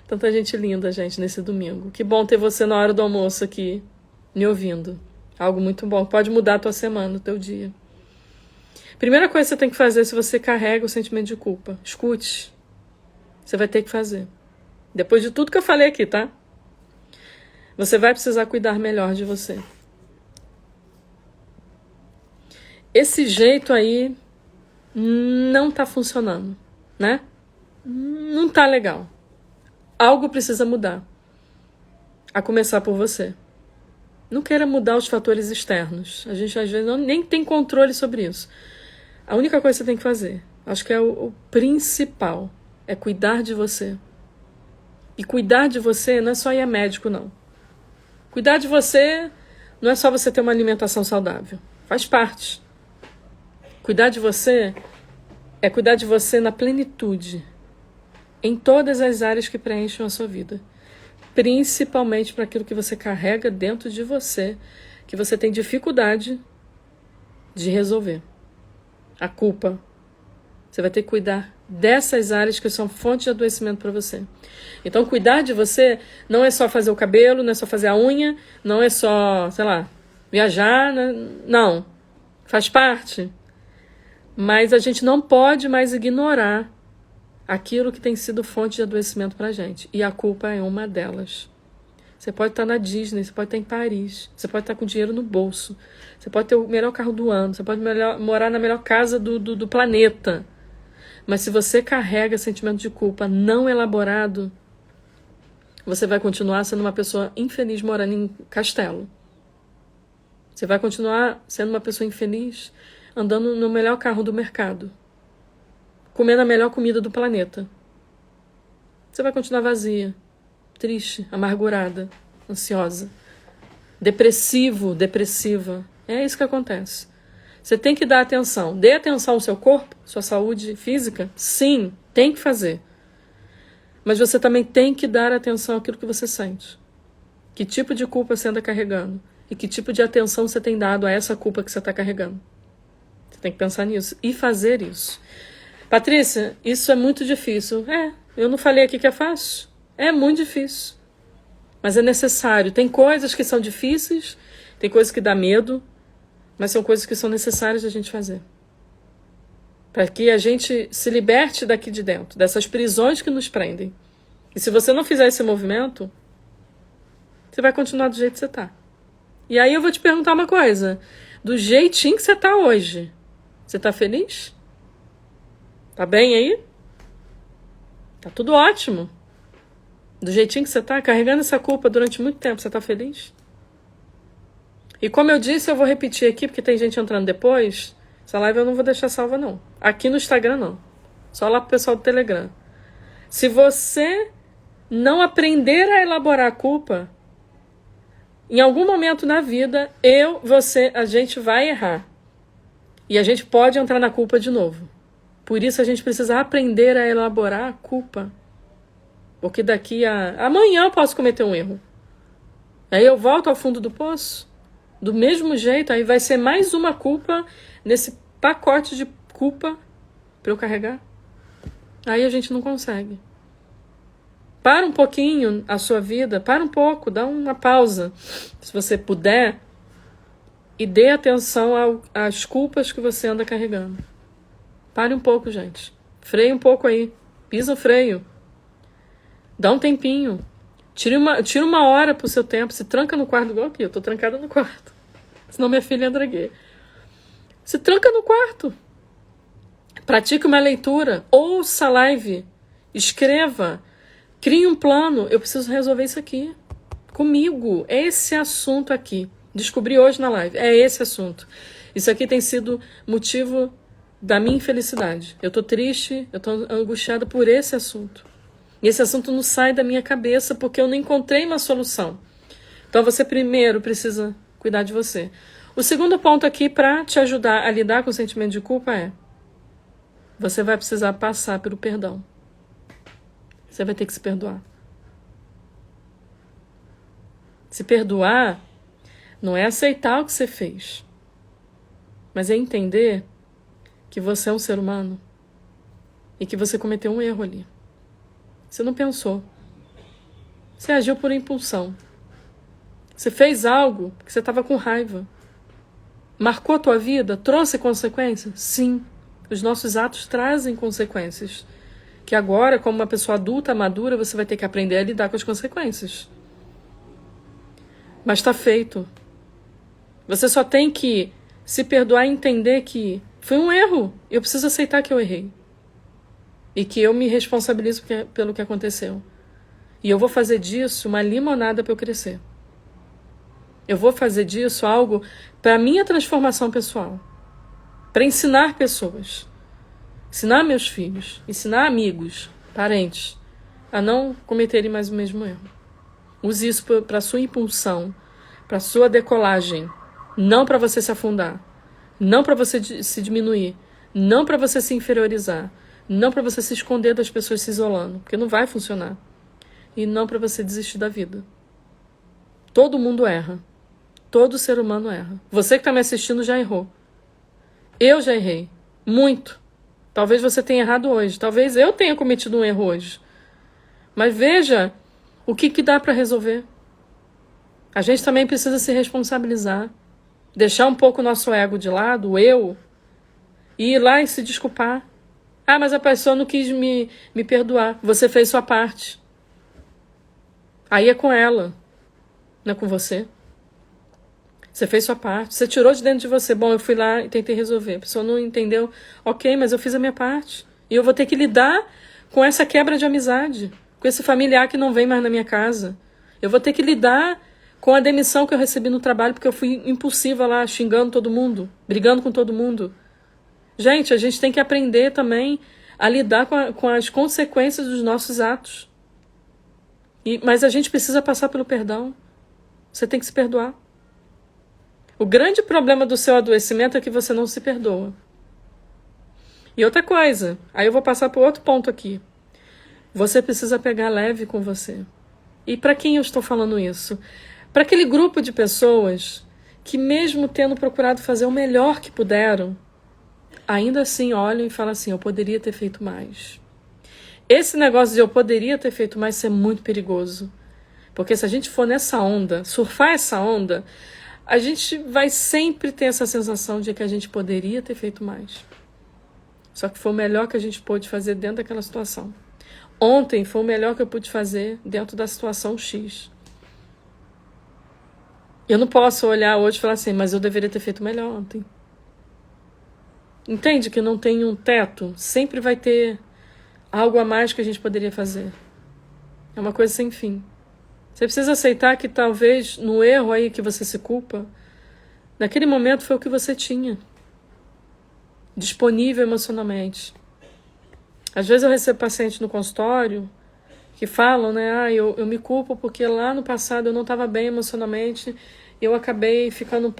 Tanta gente linda, gente, nesse domingo. Que bom ter você na hora do almoço aqui, me ouvindo. Algo muito bom. Pode mudar a tua semana, o teu dia. Primeira coisa que você tem que fazer se você carrega o sentimento de culpa. Escute. Você vai ter que fazer. Depois de tudo que eu falei aqui, tá? Você vai precisar cuidar melhor de você. Esse jeito aí não tá funcionando, né? Não tá legal. Algo precisa mudar. A começar por você. Não queira mudar os fatores externos. A gente às vezes nem tem controle sobre isso. A única coisa que você tem que fazer, acho que é o principal, é cuidar de você. E cuidar de você não é só ir a médico, não. Cuidar de você não é só você ter uma alimentação saudável. Faz parte. Cuidar de você é cuidar de você na plenitude, em todas as áreas que preenchem a sua vida. Principalmente para aquilo que você carrega dentro de você, que você tem dificuldade de resolver. A culpa. Você vai ter que cuidar dessas áreas que são fonte de adoecimento para você. Então, cuidar de você não é só fazer o cabelo, não é só fazer a unha, não é só, sei lá, viajar, não. Faz parte. Mas a gente não pode mais ignorar aquilo que tem sido fonte de adoecimento pra gente. E a culpa é uma delas. Você pode estar na Disney, você pode estar em Paris, você pode estar com dinheiro no bolso, você pode ter o melhor carro do ano, você pode morar na melhor casa do planeta. Mas se você carrega sentimento de culpa não elaborado, você vai continuar sendo uma pessoa infeliz morando em castelo. Você vai continuar sendo uma pessoa infeliz andando no melhor carro do mercado, comendo a melhor comida do planeta. Você vai continuar vazia, triste, amargurada, ansiosa, depressiva. É isso que acontece. Você tem que dar atenção. Dê atenção ao seu corpo, sua saúde física. Sim, tem que fazer. Mas você também tem que dar atenção àquilo que você sente. Que tipo de culpa você anda carregando? E que tipo de atenção você tem dado a essa culpa que você está carregando? Você tem que pensar nisso e fazer isso. Patrícia, isso é muito difícil. Eu não falei aqui que é fácil. É muito difícil. Mas é necessário. Tem coisas que são difíceis, tem coisas que dá medo, mas são coisas que são necessárias a gente fazer. Para que a gente se liberte daqui de dentro, dessas prisões que nos prendem. E se você não fizer esse movimento, você vai continuar do jeito que você está. E aí eu vou te perguntar uma coisa. Do jeitinho que você está hoje, você está feliz? Tá bem aí? Tá tudo ótimo. Do jeitinho que você tá, carregando essa culpa durante muito tempo, você tá feliz? E como eu disse, eu vou repetir aqui, porque tem gente entrando depois. Essa live eu não vou deixar salva, não. Aqui no Instagram, não. Só lá pro pessoal do Telegram. Se você não aprender a elaborar a culpa, em algum momento na vida, a gente vai errar. E a gente pode entrar na culpa de novo. Por isso a gente precisa aprender a elaborar a culpa. Porque daqui a amanhã eu posso cometer um erro. Aí eu volto ao fundo do poço. Do mesmo jeito, aí vai ser mais uma culpa nesse pacote de culpa para eu carregar. Aí a gente não consegue. Para um pouquinho a sua vida, para um pouco, dá uma pausa, se você puder, e dê atenção às culpas que você anda carregando. Pare um pouco, gente. Freia um pouco aí. Pisa o freio. Dá um tempinho. Tira uma hora pro seu tempo. Se tranca no quarto, igual aqui. Eu tô trancada no quarto. Senão minha filha entra aqui. Se tranca no quarto. Pratique uma leitura. Ouça a live. Escreva. Crie um plano. Eu preciso resolver isso aqui. Comigo. É esse assunto aqui. Descobri hoje na live. É esse assunto. Isso aqui tem sido motivo da minha infelicidade. Eu tô triste. Eu tô angustiada por esse assunto. E esse assunto não sai da minha cabeça porque eu não encontrei uma solução. Então você primeiro precisa cuidar de você. O segundo ponto aqui para te ajudar a lidar com o sentimento de culpa é: você vai precisar passar pelo perdão. Você vai ter que se perdoar. Se perdoar não é aceitar o que você fez. mas é entender que você é um ser humano e que você cometeu um erro ali. Você não pensou. Você agiu por impulsão. Você fez algo porque você estava com raiva. Marcou a tua vida? Trouxe consequências? Sim. Os nossos atos trazem consequências. Que agora, como uma pessoa adulta, madura, você vai ter que aprender a lidar com as consequências. Mas está feito. Você só tem que se perdoar e entender que foi um erro. Eu preciso aceitar que eu errei. E que eu me responsabilizo pelo que aconteceu. E eu vou fazer disso uma limonada para eu crescer. Eu vou fazer disso algo para a minha transformação pessoal. Para ensinar pessoas. Ensinar meus filhos. Ensinar amigos, parentes, a não cometerem mais o mesmo erro. Use isso para a sua impulsão, para a sua decolagem. Não para você se afundar. Não para você se diminuir. Não para você se inferiorizar. Não para você se esconder das pessoas se isolando. Porque não vai funcionar. E não para você desistir da vida. Todo mundo erra. Todo ser humano erra. Você que está me assistindo já errou. Eu já errei. Muito. Talvez você tenha errado hoje. Talvez eu tenha cometido um erro hoje. Mas veja o que dá para resolver. A gente também precisa se responsabilizar. Deixar um pouco o nosso ego de lado, o eu, e ir lá e se desculpar. Ah, mas a pessoa não quis me perdoar. Você fez sua parte. Aí é com ela, não é com você. Você fez sua parte, você tirou de dentro de você. Bom, eu fui lá e tentei resolver. A pessoa não entendeu. Ok, mas eu fiz a minha parte. E eu vou ter que lidar com essa quebra de amizade. Com esse familiar que não vem mais na minha casa. Eu vou ter que lidar com a demissão que eu recebi no trabalho porque eu fui impulsiva lá, xingando todo mundo, brigando com todo mundo. Gente, a gente tem que aprender também a lidar com as consequências dos nossos atos. Mas a gente precisa passar pelo perdão. Você tem que se perdoar. O grande problema do seu adoecimento é que você não se perdoa. E outra coisa, aí eu vou passar para outro ponto aqui. Você precisa pegar leve com você. E para quem eu estou falando isso? Para aquele grupo de pessoas que mesmo tendo procurado fazer o melhor que puderam, ainda assim olham e falam assim, eu poderia ter feito mais. Esse negócio de eu poderia ter feito mais é muito perigoso. Porque se a gente for nessa onda, surfar essa onda, a gente vai sempre ter essa sensação de que a gente poderia ter feito mais. Só que foi o melhor que a gente pôde fazer dentro daquela situação. Ontem foi o melhor que eu pude fazer dentro da situação X. Eu não posso olhar hoje e falar assim, mas eu deveria ter feito melhor ontem. Entende que não tem um teto? Sempre vai ter algo a mais que a gente poderia fazer. É uma coisa sem fim. Você precisa aceitar que talvez no erro aí que você se culpa, naquele momento foi o que você tinha. Disponível emocionalmente. Às vezes eu recebo pacientes no consultório que falam, né? Eu me culpo porque lá no passado eu não estava bem emocionalmente, eu acabei ficando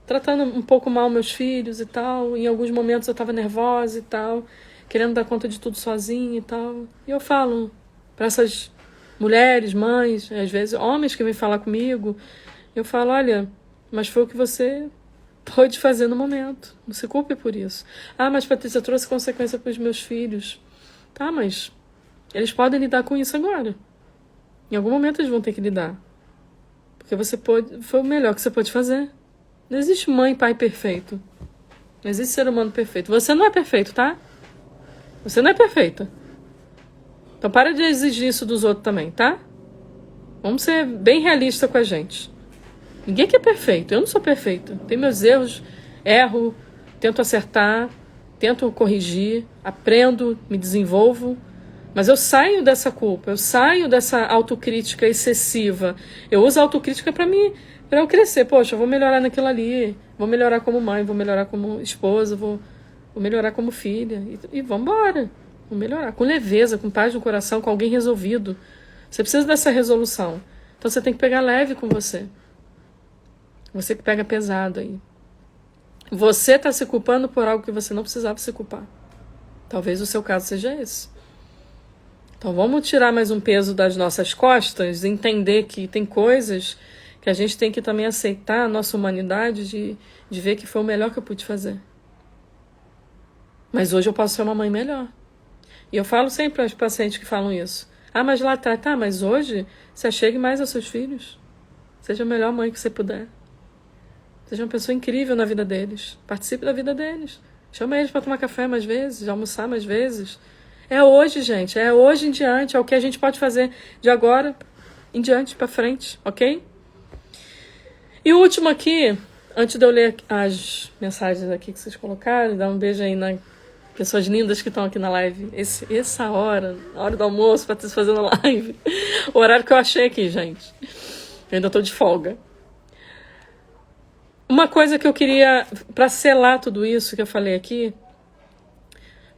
tratando um pouco mal meus filhos e tal. Em alguns momentos eu estava nervosa e tal, querendo dar conta de tudo sozinha e tal. E eu falo para essas mulheres, mães, às vezes homens que vêm falar comigo, eu falo, olha, mas foi o que você pôde fazer no momento. Não se culpe por isso. Ah, mas Patrícia, trouxe consequência para os meus filhos. Tá, mas eles podem lidar com isso agora. Em algum momento eles vão ter que lidar. Porque foi o melhor que você pôde fazer. Não existe mãe e pai perfeito. Não existe ser humano perfeito. Você não é perfeito, tá? Você não é perfeita. Então para de exigir isso dos outros também, tá? Vamos ser bem realistas com a gente. Ninguém aqui é perfeito. Eu não sou perfeita. Tenho meus erros, erro, tento acertar, tento corrigir, aprendo, me desenvolvo. Mas eu saio dessa culpa, eu saio dessa autocrítica excessiva. Eu uso a autocrítica para eu crescer. Poxa, eu vou melhorar naquilo ali, vou melhorar como mãe, vou melhorar como esposa, vou melhorar como filha. E vamos embora. Vou melhorar com leveza, com paz no coração, com alguém resolvido. Você precisa dessa resolução. Então você tem que pegar leve com você. Você que pega pesado aí. Você está se culpando por algo que você não precisava se culpar. Talvez o seu caso seja esse. Então vamos tirar mais um peso das nossas costas e entender que tem coisas que a gente tem que também aceitar a nossa humanidade de ver que foi o melhor que eu pude fazer. Mas hoje eu posso ser uma mãe melhor. E eu falo sempre aos pacientes que falam isso. Mas lá atrás, mas hoje se achegue mais aos seus filhos. Seja a melhor mãe que você puder. Seja uma pessoa incrível na vida deles. Participe da vida deles. Chama eles para tomar café mais vezes, almoçar mais vezes. É hoje, gente. É hoje em diante. É o que a gente pode fazer de agora em diante para frente, ok? E o último aqui, antes de eu ler as mensagens aqui que vocês colocaram, dar um beijo aí nas pessoas lindas que estão aqui na live. Essa hora, a hora do almoço, para vocês fazendo a live. O horário que eu achei aqui, gente. Eu ainda estou de folga. Uma coisa que eu queria, para selar tudo isso que eu falei aqui,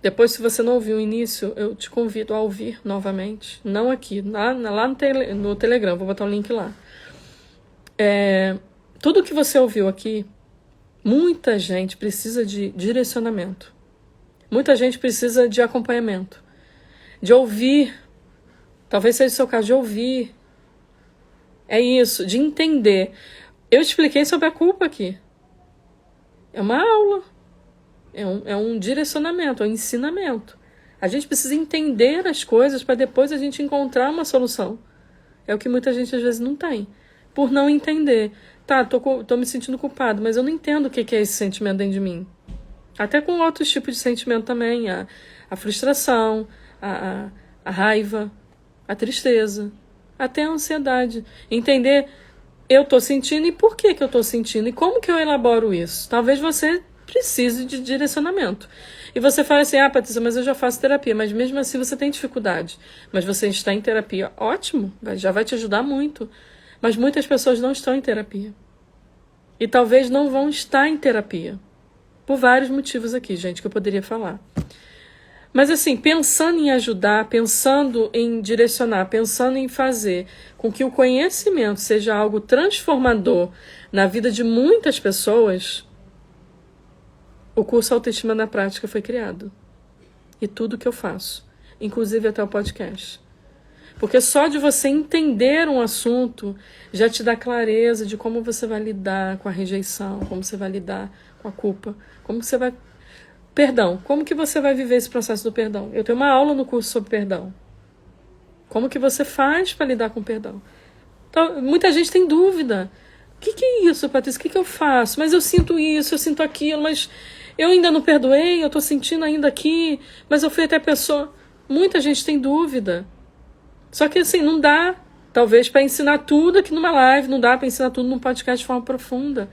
depois, se você não ouviu o início, eu te convido a ouvir novamente. Não aqui, lá no Telegram, vou botar o link lá. Tudo que você ouviu aqui, muita gente precisa de direcionamento. Muita gente precisa de acompanhamento. De ouvir. Talvez seja o seu caso, de ouvir. É isso, de entender. Eu expliquei sobre a culpa aqui. É uma aula. É um direcionamento, é um ensinamento. A gente precisa entender as coisas para depois a gente encontrar uma solução. É o que muita gente às vezes não tem. Por não entender. Tô me sentindo culpado, mas eu não entendo o que é esse sentimento dentro de mim. Até com outros tipos de sentimento também. A frustração, a raiva, a tristeza, até a ansiedade. Entender, eu estou sentindo e por que eu estou sentindo e como que eu elaboro isso. Talvez você precise de direcionamento. E você fala assim, Patrícia, mas eu já faço terapia, mas mesmo assim você tem dificuldade. Mas você está em terapia, ótimo, já vai te ajudar muito. Mas muitas pessoas não estão em terapia. E talvez não vão estar em terapia. Por vários motivos aqui, gente, que eu poderia falar. Mas assim, pensando em ajudar, pensando em direcionar, pensando em fazer com que o conhecimento seja algo transformador na vida de muitas pessoas, o curso Autoestima na Prática foi criado. E tudo que eu faço, inclusive até o podcast. Porque só de você entender um assunto já te dá clareza de como você vai lidar com a rejeição, como você vai lidar com a culpa, como você vai... Perdão, como que você vai viver esse processo do perdão? Eu tenho uma aula no curso sobre perdão. Como que você faz para lidar com o perdão? Então, muita gente tem dúvida. O que é isso, Patrícia? O que eu faço? Mas eu sinto isso, eu sinto aquilo, mas eu ainda não perdoei, eu estou sentindo ainda aqui, mas eu fui até a pessoa... Muita gente tem dúvida. Só que assim, não dá, talvez, para ensinar tudo aqui numa live, não dá para ensinar tudo num podcast de forma profunda.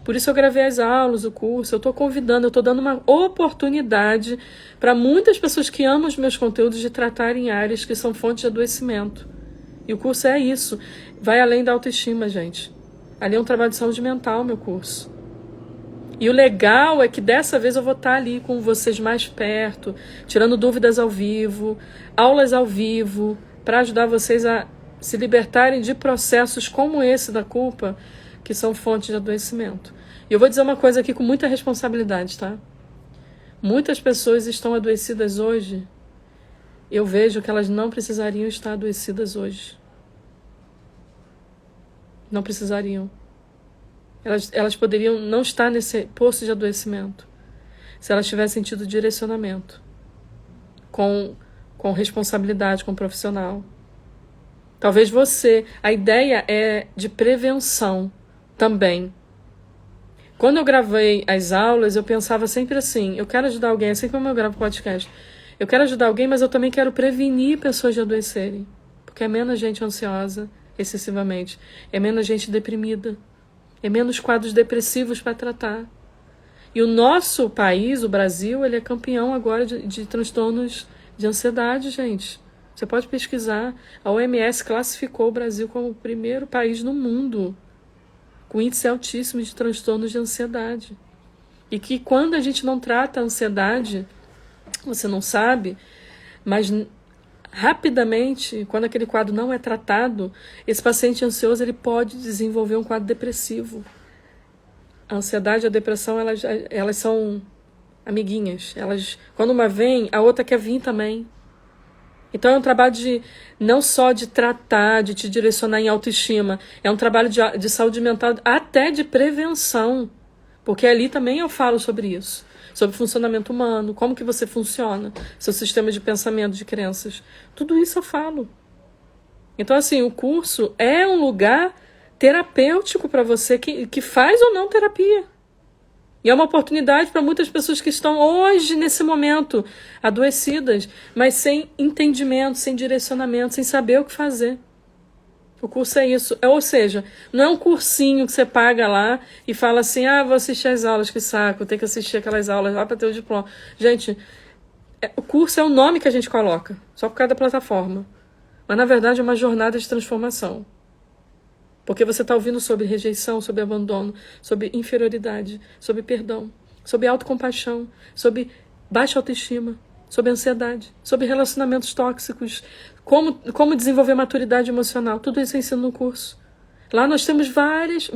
Por isso eu gravei as aulas, o curso, eu estou convidando, eu estou dando uma oportunidade para muitas pessoas que amam os meus conteúdos de tratarem áreas que são fontes de adoecimento. E o curso é isso, vai além da autoestima, gente. Ali é um trabalho de saúde mental, meu curso. E o legal é que dessa vez eu vou estar ali com vocês mais perto, tirando dúvidas ao vivo, aulas ao vivo, para ajudar vocês a se libertarem de processos como esse da culpa, que são fontes de adoecimento. E eu vou dizer uma coisa aqui com muita responsabilidade, tá? Muitas pessoas estão adoecidas hoje. Eu vejo que elas não precisariam estar adoecidas hoje. Não precisariam. Elas poderiam não estar nesse poço de adoecimento se elas tivessem tido direcionamento com responsabilidade, com profissional. Talvez você... A ideia é de prevenção também. Quando eu gravei as aulas, eu pensava sempre assim, eu quero ajudar alguém, assim como eu gravo podcast. Eu quero ajudar alguém, mas eu também quero prevenir pessoas de adoecerem. Porque é menos gente ansiosa, excessivamente. É menos gente deprimida. É menos quadros depressivos para tratar. E o nosso país, o Brasil, ele é campeão agora de transtornos de ansiedade, gente. Você pode pesquisar. A OMS classificou o Brasil como o primeiro país no mundo com índice altíssimo de transtornos de ansiedade. E que quando a gente não trata a ansiedade, você não sabe, mas rapidamente, quando aquele quadro não é tratado, esse paciente ansioso ele pode desenvolver um quadro depressivo. A ansiedade e a depressão, elas são amiguinhas. Quando uma vem, a outra quer vir também. Então é um trabalho não só de tratar, de te direcionar em autoestima, é um trabalho de saúde mental, até de prevenção, porque ali também eu falo sobre isso, sobre funcionamento humano, como que você funciona, seu sistema de pensamento, de crenças, tudo isso eu falo. Então assim, o curso é um lugar terapêutico para você que faz ou não terapia. E é uma oportunidade para muitas pessoas que estão hoje, nesse momento, adoecidas, mas sem entendimento, sem direcionamento, sem saber o que fazer. O curso é isso. Ou seja, não é um cursinho que você paga lá e fala assim, vou assistir as aulas, que saco, tem que assistir aquelas aulas lá para ter o diploma. Gente, o curso é o nome que a gente coloca, só por causa da plataforma. Mas, na verdade, é uma jornada de transformação. Porque você está ouvindo sobre rejeição, sobre abandono, sobre inferioridade, sobre perdão, sobre autocompaixão, sobre baixa autoestima, sobre ansiedade, sobre relacionamentos tóxicos, como desenvolver maturidade emocional. Tudo isso eu ensino no curso. Lá nós temos várias,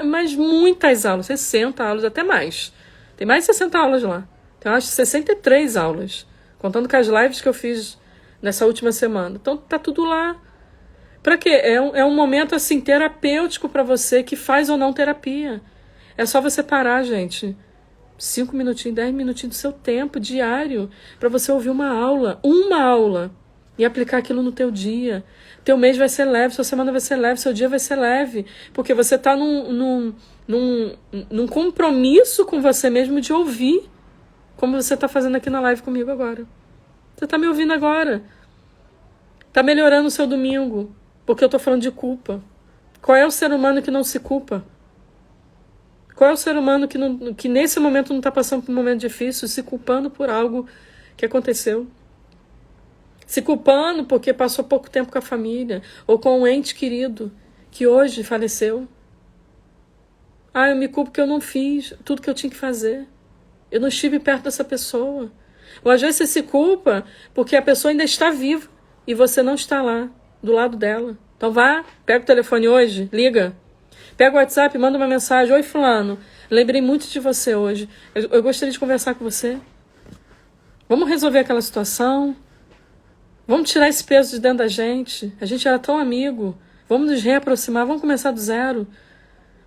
mas muitas aulas, 60 aulas, até mais. Tem mais de 60 aulas lá. Tem, acho, 63 aulas, contando com as lives que eu fiz nessa última semana. Então tá tudo lá. Para quê? É um momento assim terapêutico para você que faz ou não terapia. É só você parar, gente. 5 minutinhos, 10 minutinhos do seu tempo diário para você ouvir uma aula, e aplicar aquilo no teu dia. Teu mês vai ser leve, sua semana vai ser leve, seu dia vai ser leve, porque você está num compromisso com você mesmo de ouvir, como você está fazendo aqui na live comigo agora. Você está me ouvindo agora. Está melhorando o seu domingo. Porque eu estou falando de culpa. Qual é o ser humano que não se culpa? Qual é o ser humano que nesse momento não está passando por um momento difícil, se culpando por algo que aconteceu? Se culpando porque passou pouco tempo com a família, ou com um ente querido, que hoje faleceu. Eu me culpo porque eu não fiz tudo que eu tinha que fazer. Eu não estive perto dessa pessoa. Ou às vezes você se culpa porque a pessoa ainda está viva e você não está lá, do lado dela. Então vá, pega o telefone hoje, liga. Pega o WhatsApp, manda uma mensagem. Oi, fulano, lembrei muito de você hoje. Eu gostaria de conversar com você. Vamos resolver aquela situação. Vamos tirar esse peso de dentro da gente. A gente era tão amigo. Vamos nos reaproximar, vamos começar do zero.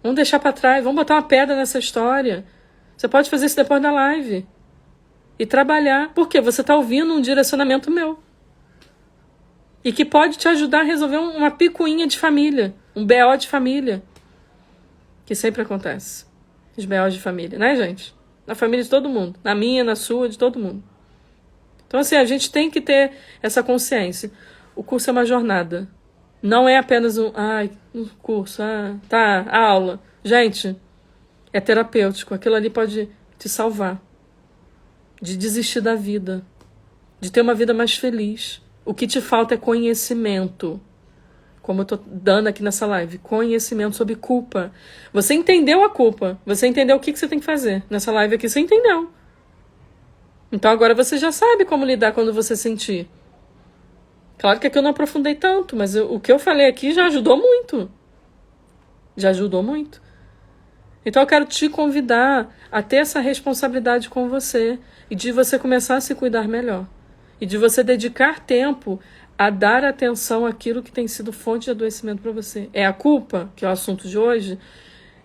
Vamos deixar para trás, vamos botar uma pedra nessa história. Você pode fazer isso depois da live. E trabalhar. Por quê? Você está ouvindo um direcionamento meu. E que pode te ajudar a resolver uma picuinha de família. Um BO de família. Que sempre acontece. Os BOs de família, né, gente? Na família de todo mundo. Na minha, na sua, de todo mundo. Então, assim, a gente tem que ter essa consciência. O curso é uma jornada. Não é apenas um curso, a aula. Gente, é terapêutico. Aquilo ali pode te salvar. De desistir da vida. De ter uma vida mais feliz. O que te falta é conhecimento. Como eu estou dando aqui nessa live. Conhecimento sobre culpa. Você entendeu a culpa. Você entendeu o que você tem que fazer. Nessa live aqui você entendeu. Então agora você já sabe como lidar quando você sentir. Claro que aqui eu não aprofundei tanto. Mas o que eu falei aqui já ajudou muito. Já ajudou muito. Então eu quero te convidar a ter essa responsabilidade com você. E de você começar a se cuidar melhor. E de você dedicar tempo a dar atenção àquilo que tem sido fonte de adoecimento para você. É a culpa, que é o assunto de hoje?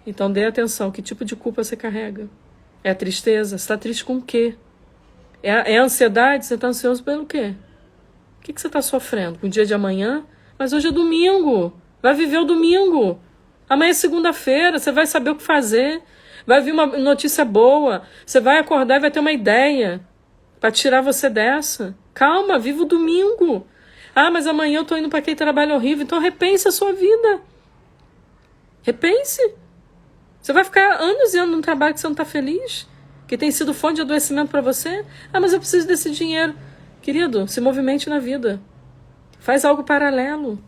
Então dê atenção. Que tipo de culpa você carrega? É a tristeza? Você está triste com o quê? É a ansiedade? Você está ansioso pelo quê? O que você está sofrendo? Com o dia de amanhã? Mas hoje é domingo. Vai viver o domingo. Amanhã é segunda-feira. Você vai saber o que fazer. Vai vir uma notícia boa. Você vai acordar e vai ter uma ideia para tirar você dessa. Calma, viva o domingo. Mas amanhã eu estou indo para aquele trabalho horrível. Então repense a sua vida. Repense. Você vai ficar anos e anos num trabalho que você não está feliz? Que tem sido fonte de adoecimento para você? Mas eu preciso desse dinheiro. Querido, se movimente na vida. Faz algo paralelo.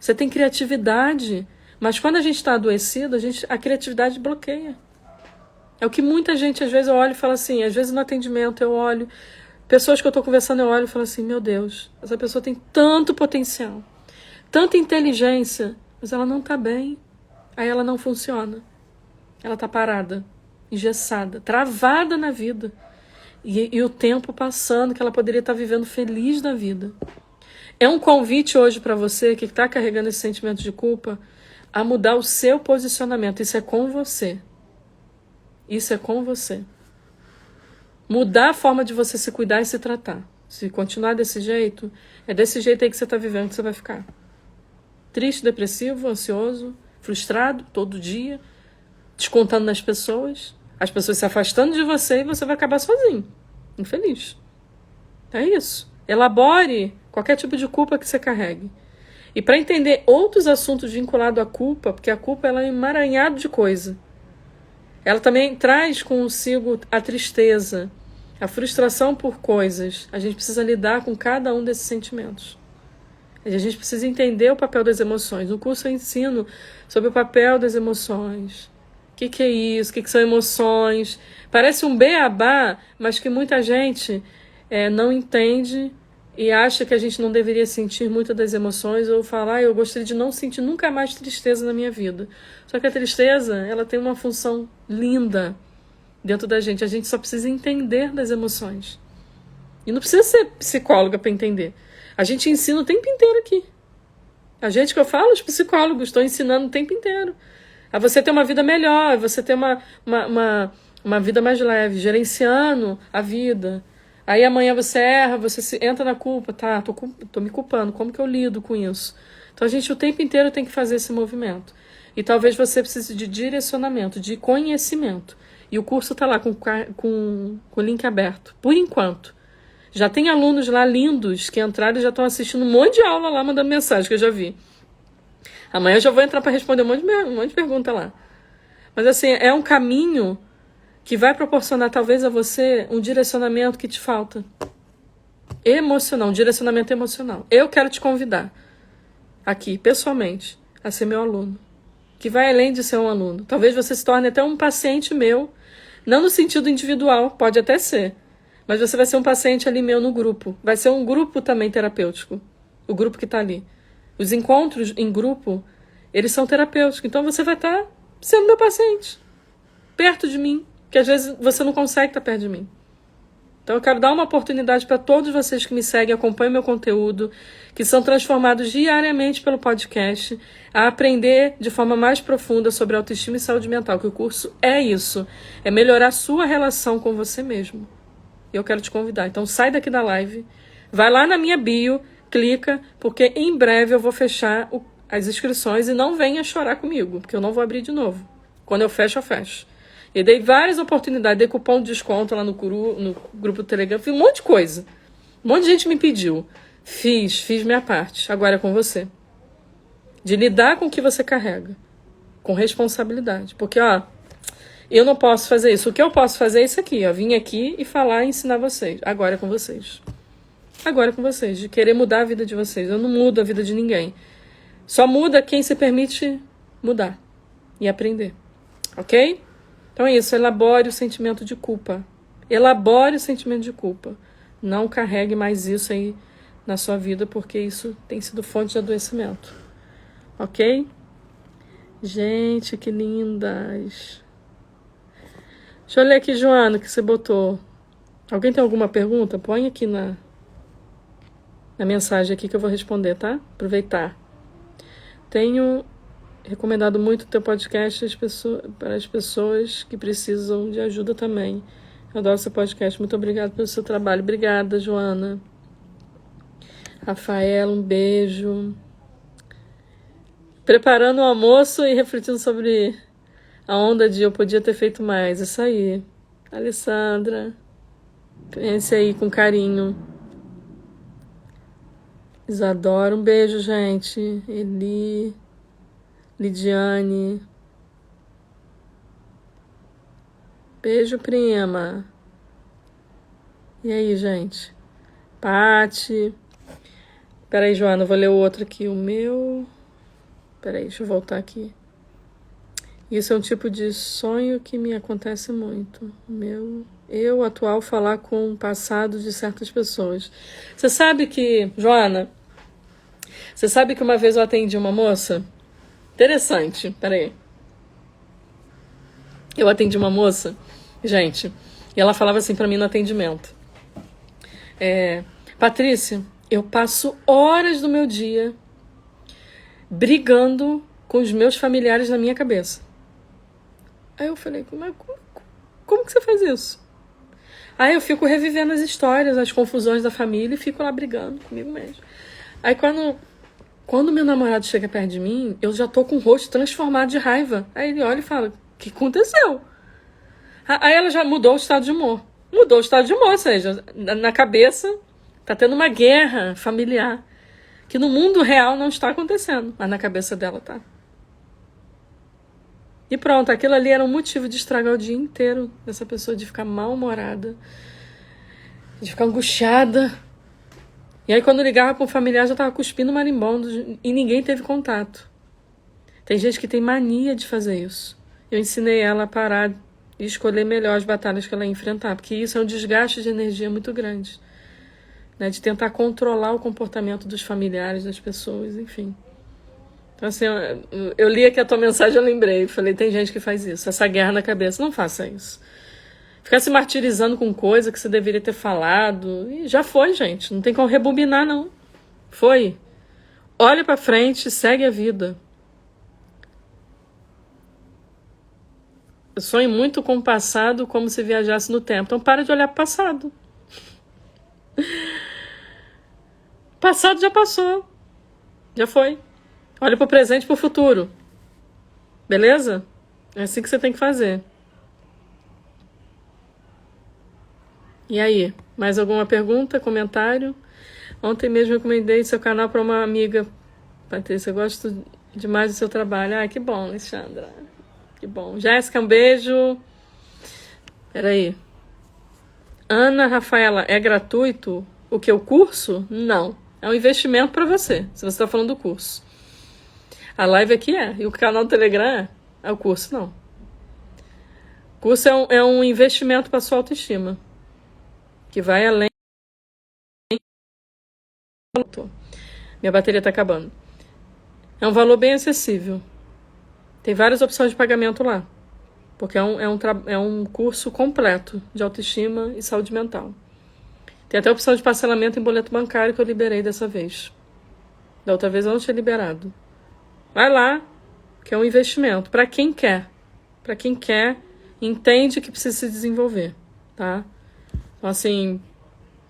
Você tem criatividade. Mas quando a gente está adoecido, a criatividade bloqueia. É o que muita gente, às vezes, eu olho e falo assim, às vezes no atendimento eu olho, pessoas que eu estou conversando, eu olho e falo assim, meu Deus, essa pessoa tem tanto potencial, tanta inteligência, mas ela não está bem. Aí ela não funciona. Ela está parada, engessada, travada na vida. E o tempo passando, que ela poderia estar vivendo feliz da vida. É um convite hoje para você que está carregando esse sentimento de culpa a mudar o seu posicionamento. Isso é com você. Isso é com você. Mudar a forma de você se cuidar e se tratar. Se continuar desse jeito, é desse jeito aí que você está vivendo que você vai ficar. Triste, depressivo, ansioso, frustrado todo dia, descontando nas pessoas, as pessoas se afastando de você e você vai acabar sozinho, infeliz. É isso. Elabore qualquer tipo de culpa que você carregue. E para entender outros assuntos vinculados à culpa, porque a culpa ela é um emaranhado de coisa. Ela também traz consigo a tristeza, a frustração por coisas. A gente precisa lidar com cada um desses sentimentos. A gente precisa entender o papel das emoções. No curso eu ensino sobre o papel das emoções. O que é isso? O que são emoções? Parece um beabá, mas que muita gente não entende e acha que a gente não deveria sentir muitas das emoções ou falar, eu gostaria de não sentir nunca mais tristeza na minha vida. Só que a tristeza, ela tem uma função linda dentro da gente. A gente só precisa entender das emoções. E não precisa ser psicóloga para entender. A gente ensina o tempo inteiro aqui. A gente que eu falo, os psicólogos, estão ensinando o tempo inteiro. A você ter uma vida melhor, a você ter uma vida mais leve, gerenciando a vida. Aí amanhã você erra, você entra na culpa. Tá, tô me culpando, como que eu lido com isso? Então a gente o tempo inteiro tem que fazer esse movimento. E talvez você precise de direcionamento, de conhecimento. E o curso está lá com o link aberto, por enquanto. Já tem alunos lá lindos que entraram e já estão assistindo um monte de aula lá, mandando mensagem, que eu já vi. Amanhã eu já vou entrar para responder um monte de pergunta lá. Mas assim, é um caminho que vai proporcionar talvez a você um direcionamento que te falta. Emocional, um direcionamento emocional. Eu quero te convidar aqui, pessoalmente, a ser meu aluno. Que vai além de ser um aluno. Talvez você se torne até um paciente meu, não no sentido individual, pode até ser. Mas você vai ser um paciente ali meu no grupo. Vai ser um grupo também terapêutico. O grupo que está ali. Os encontros em grupo, eles são terapêuticos. Então você vai estar sendo meu paciente. Perto de mim. Que às vezes você não consegue estar perto de mim. Então eu quero dar uma oportunidade para todos vocês que me seguem, acompanham meu conteúdo, que são transformados diariamente pelo podcast, a aprender de forma mais profunda sobre autoestima e saúde mental. Que o curso é isso. É melhorar a sua relação com você mesmo. Eu quero te convidar. Então sai daqui da live, vai lá na minha bio, clica, porque em breve eu vou fechar as inscrições e não venha chorar comigo, porque eu não vou abrir de novo. Quando eu fecho, eu fecho. E dei várias oportunidades, dei cupom de desconto lá no grupo do Telegram, fiz um monte de coisa. Um monte de gente me pediu. Fiz minha parte. Agora é com você. De lidar com o que você carrega. Com responsabilidade. Porque, eu não posso fazer isso. O que eu posso fazer é isso aqui, Vim aqui e falar e ensinar vocês. Agora é com vocês. Agora é com vocês. De querer mudar a vida de vocês. Eu não mudo a vida de ninguém. Só muda quem se permite mudar. E aprender. Ok? Então é isso. Elabore o sentimento de culpa. Elabore o sentimento de culpa. Não carregue mais isso aí na sua vida, porque isso tem sido fonte de adoecimento. Ok? Gente, que lindas. Deixa eu ler aqui, Joana, o que você botou. Alguém tem alguma pergunta? Põe aqui na mensagem aqui que eu vou responder, tá? Aproveitar. Tenho recomendado muito o teu podcast para as pessoas que precisam de ajuda também. Eu adoro seu podcast. Muito obrigada pelo seu trabalho. Obrigada, Joana. Rafaela, um beijo. Preparando o almoço e refletindo sobre a onda de eu podia ter feito mais. Isso aí. Alessandra. Pense aí com carinho. Isadora, um beijo, gente. Eli. Lidiane. Beijo, prima. E aí, gente? Pati. Peraí, Joana, eu vou ler o outro aqui. O meu... Peraí, deixa eu voltar aqui. Isso é um tipo de sonho que me acontece muito. Eu atual falar com o passado de certas pessoas. Você sabe que, Joana, você sabe que uma vez eu atendi uma moça? Interessante, peraí. Eu atendi uma moça, gente, E ela falava assim pra mim no atendimento: Patrícia, eu passo horas do meu dia brigando com os meus familiares na minha cabeça. Aí eu falei: como que você faz isso? Aí eu fico revivendo as histórias, as confusões da família e fico lá brigando comigo mesmo. Aí quando meu namorado chega perto de mim, eu já tô com o rosto transformado de raiva. Aí ele olha e fala: o que aconteceu? Aí ela já mudou o estado de humor. Mudou o estado de humor, ou seja, na cabeça tá tendo uma guerra familiar que no mundo real não está acontecendo, mas na cabeça dela tá. E pronto, aquilo ali era um motivo de estragar o dia inteiro dessa pessoa, de ficar mal-humorada, de ficar angustiada. E aí quando ligava para um familiar já tava cuspindo marimbondo e ninguém teve contato. Tem gente que tem mania de fazer isso. Eu ensinei ela a parar e escolher melhor as batalhas que ela ia enfrentar, porque isso é um desgaste de energia muito grande, né? De tentar controlar o comportamento dos familiares, das pessoas, enfim. Então, assim, eu li aqui a tua mensagem, eu lembrei. Falei: tem gente que faz isso, essa guerra na cabeça. Não faça isso. Ficar se martirizando com coisa que você deveria ter falado. E já foi, gente. Não tem como rebobinar, não. Foi. Olha pra frente, segue a vida. Eu sonho muito com o passado como se viajasse no tempo. Então para de olhar pro passado. O passado já passou. Já foi. Olha pro presente e pro futuro. Beleza? É assim que você tem que fazer. E aí? Mais alguma pergunta, comentário? Ontem mesmo eu recomendei seu canal para uma amiga. Patrícia, eu gosto demais do seu trabalho. Ah, que bom, Alexandra. Que bom. Jéssica, um beijo. Peraí. Ana Rafaela, é gratuito o que? O curso? Não. É um investimento para você, se você está falando do curso. A live aqui é. E o canal do Telegram é. É o curso, não. O curso é um investimento para sua autoestima. Que vai além. Minha bateria está acabando. É um valor bem acessível. Tem várias opções de pagamento lá. Porque é um curso completo de autoestima e saúde mental. Tem até a opção de parcelamento em boleto bancário que eu liberei dessa vez. Da outra vez eu não tinha liberado. Vai lá, que é um investimento. Para quem quer. Para quem quer, entende que precisa se desenvolver. Tá? Então, assim,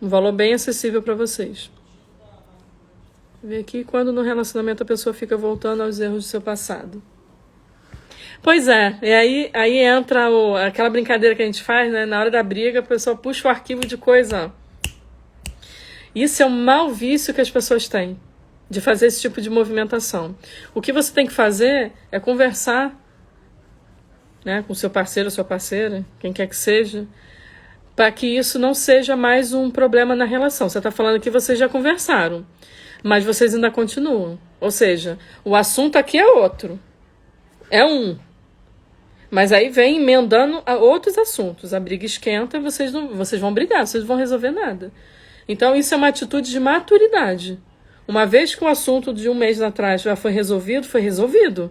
um valor bem acessível para vocês. Vou ver aqui quando no relacionamento a pessoa fica voltando aos erros do seu passado. Pois é, e aí entra aquela brincadeira que a gente faz, né? Na hora da briga, a pessoa puxa o arquivo de coisa. Isso é um mau vício que as pessoas têm, de fazer esse tipo de movimentação. O que você tem que fazer é conversar, né, com seu parceiro ou sua parceira, quem quer que seja, para que isso não seja mais um problema na relação. Você está falando que vocês já conversaram, mas vocês ainda continuam. Ou seja, o assunto aqui é outro. É um. Mas aí vem emendando a outros assuntos. A briga esquenta, vocês vão brigar, vocês não vão resolver nada. Então isso é uma atitude de maturidade. Uma vez que o assunto de um mês atrás já foi resolvido, foi resolvido.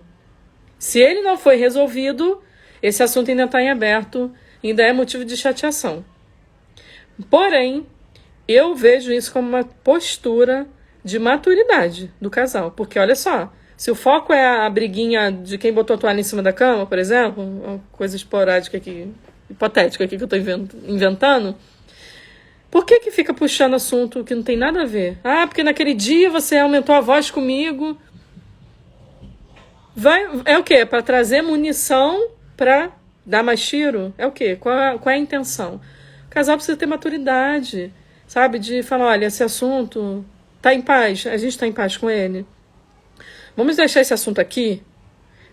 Se ele não foi resolvido, esse assunto ainda está em aberto, ainda é motivo de chateação. Porém, eu vejo isso como uma postura de maturidade do casal. Porque olha só, se o foco é a briguinha de quem botou a toalha em cima da cama, por exemplo, uma coisa esporádica aqui, hipotética aqui que eu estou inventando, por que fica puxando assunto que não tem nada a ver? Ah, porque naquele dia você aumentou a voz comigo. É o quê? Para trazer munição para dar mais tiro? É o quê? Qual é a intenção? O casal precisa ter maturidade, sabe? De falar: olha, esse assunto tá em paz, a gente está em paz com ele. Vamos deixar esse assunto aqui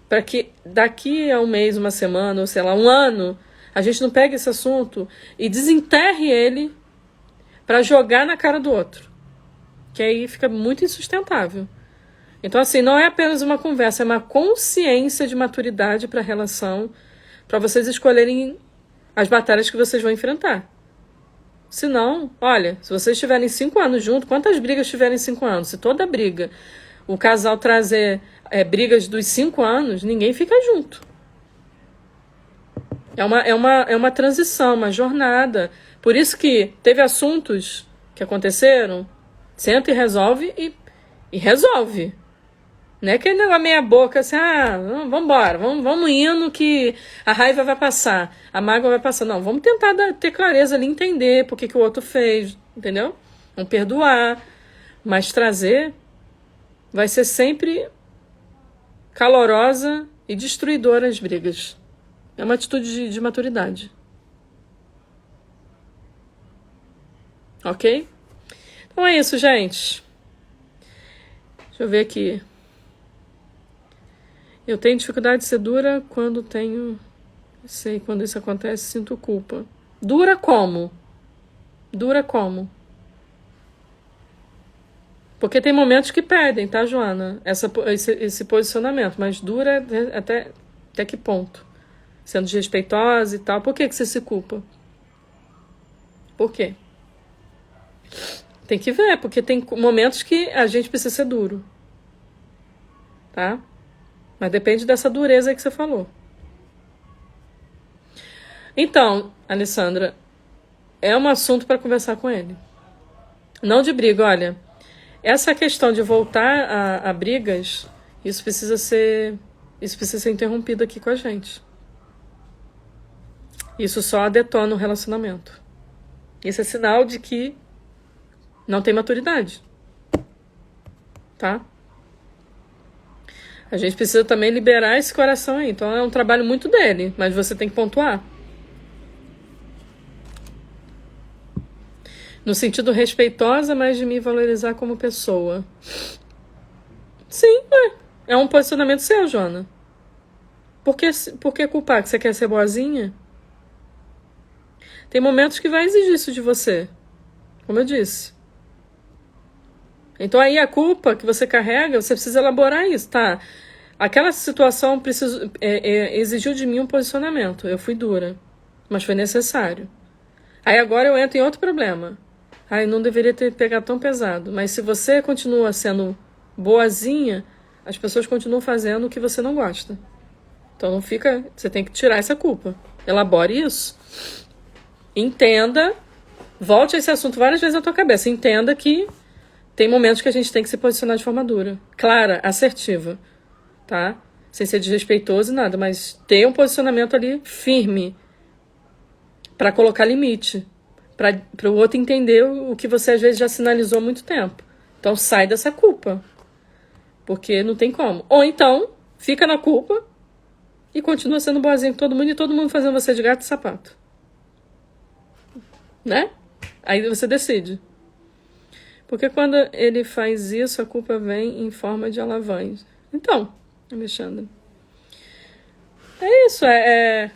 para que daqui a um mês, uma semana, ou sei lá, um ano, a gente não pegue esse assunto e desenterre ele para jogar na cara do outro. Que aí fica muito insustentável. Então, assim, não é apenas uma conversa, é uma consciência de maturidade para a relação, para vocês escolherem as batalhas que vocês vão enfrentar. Senão, olha, se vocês estiverem 5 anos juntos, quantas brigas tiverem em 5 anos? Se toda briga, o casal trazer brigas dos 5 anos, ninguém fica junto. É uma transição, uma jornada. Por isso que teve assuntos que aconteceram, senta e resolve e resolve. Não é aquele negócio meia boca assim, vamos embora, vamos indo que a raiva vai passar, a mágoa vai passar. Não, vamos tentar ter clareza ali, entender por que o outro fez, entendeu? Vamos perdoar, mas trazer vai ser sempre calorosa e destruidora as brigas. É uma atitude de maturidade. Ok? Então é isso, gente. Deixa eu ver aqui. Eu tenho dificuldade de ser dura quando tenho... Sei, quando isso acontece, sinto culpa. Dura como? Dura como? Porque tem momentos que pedem, tá, Joana? Esse posicionamento. Mas dura até que ponto? Sendo desrespeitosa e tal. Por que você se culpa? Por quê? Tem que ver, porque tem momentos que a gente precisa ser duro. Tá? Mas depende dessa dureza aí que você falou. Então, Alessandra, é um assunto para conversar com ele. Não de briga, olha. Essa questão de voltar a brigas, isso precisa ser interrompido aqui com a gente. Isso só detona o relacionamento. Isso é sinal de que não tem maturidade. Tá? A gente precisa também liberar esse coração aí. Então é um trabalho muito dele, mas você tem que pontuar. No sentido respeitosa, mas de me valorizar como pessoa. Sim, é um posicionamento seu, Joana. Por que culpar? Que você quer ser boazinha? Tem momentos que vai exigir isso de você. Como eu disse. Então aí a culpa que você carrega, você precisa elaborar isso, tá? Aquela situação exigiu de mim um posicionamento. Eu fui dura, mas foi necessário. Aí agora eu entro em outro problema. Aí não deveria ter pegado tão pesado. Mas se você continua sendo boazinha, as pessoas continuam fazendo o que você não gosta. Então não fica... Você tem que tirar essa culpa. Elabore isso. Entenda. Volte a esse assunto várias vezes na tua cabeça. Entenda que tem momentos que a gente tem que se posicionar de forma dura. Clara, assertiva. Tá? Sem ser desrespeitoso e nada. Mas ter um posicionamento ali firme. Para colocar limite. Para o outro entender o que você às vezes já sinalizou há muito tempo. Então sai dessa culpa. Porque não tem como. Ou então, fica na culpa e continua sendo boazinha com todo mundo e todo mundo fazendo você de gato e sapato. Né? Aí você decide. Porque quando ele faz isso, a culpa vem em forma de alavancagem. Então, Alexandre, é isso. É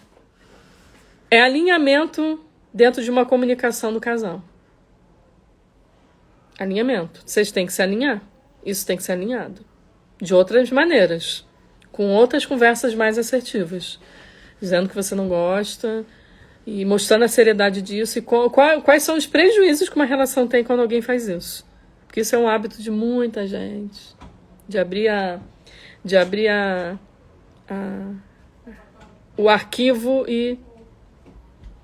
alinhamento dentro de uma comunicação do casal. Alinhamento. Vocês têm que se alinhar. Isso tem que ser alinhado. De outras maneiras. Com outras conversas mais assertivas. Dizendo que você não gosta. E mostrando a seriedade disso. E quais são os prejuízos que uma relação tem quando alguém faz isso. Porque isso é um hábito de muita gente. De abrir o arquivo e...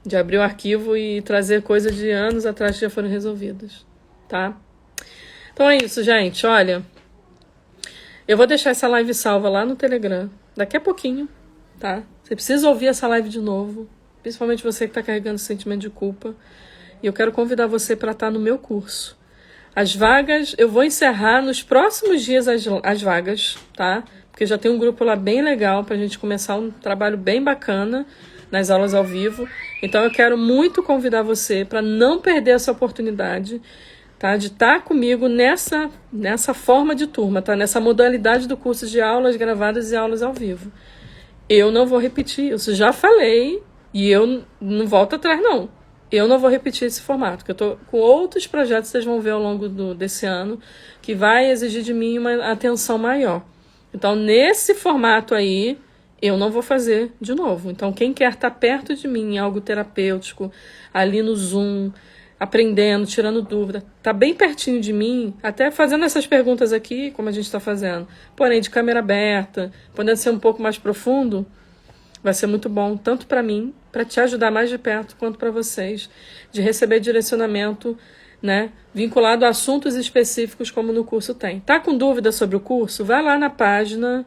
De abrir o arquivo e trazer coisas de anos atrás que já foram resolvidas. Tá? Então é isso, gente. Olha, eu vou deixar essa live salva lá no Telegram. Daqui a pouquinho, tá? Você precisa ouvir essa live de novo. Principalmente você que está carregando sentimento de culpa. E eu quero convidar você para estar no meu curso. As vagas, eu vou encerrar nos próximos dias as vagas, tá? Porque já tem um grupo lá bem legal para a gente começar um trabalho bem bacana nas aulas ao vivo. Então eu quero muito convidar você para não perder essa oportunidade, tá? De estar comigo nessa forma de turma, tá? Nessa modalidade do curso de aulas gravadas e aulas ao vivo. Eu não vou repetir isso, já falei e eu não volto atrás não. Eu não vou repetir esse formato, porque eu tô com outros projetos que vocês vão ver ao longo desse ano, que vai exigir de mim uma atenção maior. Então, nesse formato aí, eu não vou fazer de novo. Então, quem quer estar perto de mim em algo terapêutico, ali no Zoom, aprendendo, tirando dúvida, tá bem pertinho de mim, até fazendo essas perguntas aqui, como a gente está fazendo, porém de câmera aberta, podendo ser um pouco mais profundo, vai ser muito bom, tanto para mim, para te ajudar mais de perto, quanto para vocês, de receber direcionamento, né, vinculado a assuntos específicos, como no curso tem. Tá com dúvida sobre o curso? Vai lá na página,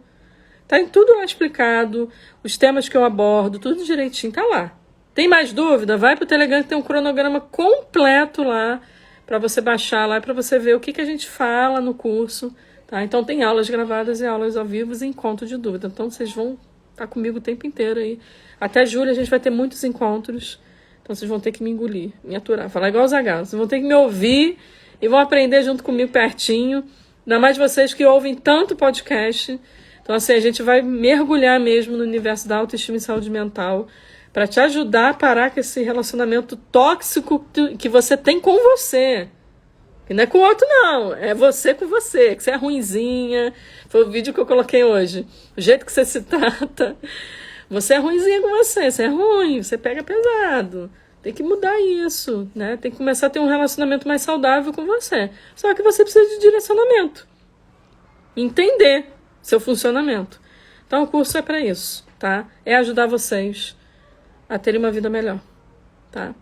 tá em tudo lá explicado, os temas que eu abordo, tudo direitinho, tá lá. Tem mais dúvida? Vai pro Telegram, que tem um cronograma completo lá, para você baixar lá, para você ver o que a gente fala no curso, tá? Então tem aulas gravadas e aulas ao vivo e encontro de dúvida. Então vocês vão estar comigo o tempo inteiro aí. Até julho a gente vai ter muitos encontros. Então vocês vão ter que me engolir, me aturar, falar igual os Zagalo. Vocês vão ter que me ouvir e vão aprender junto comigo pertinho. Ainda mais vocês que ouvem tanto podcast. Então assim, a gente vai mergulhar mesmo no universo da autoestima e saúde mental para te ajudar a parar com esse relacionamento tóxico que você tem com você. E não é com o outro, não. É você com você, que você é ruinzinha. Foi o vídeo que eu coloquei hoje. O jeito que você se trata. Você é ruinzinha com você é ruim, você pega pesado. Tem que mudar isso, né? Tem que começar a ter um relacionamento mais saudável com você. Só que você precisa de direcionamento. Entender seu funcionamento. Então o curso é para isso, tá? É ajudar vocês a terem uma vida melhor, tá?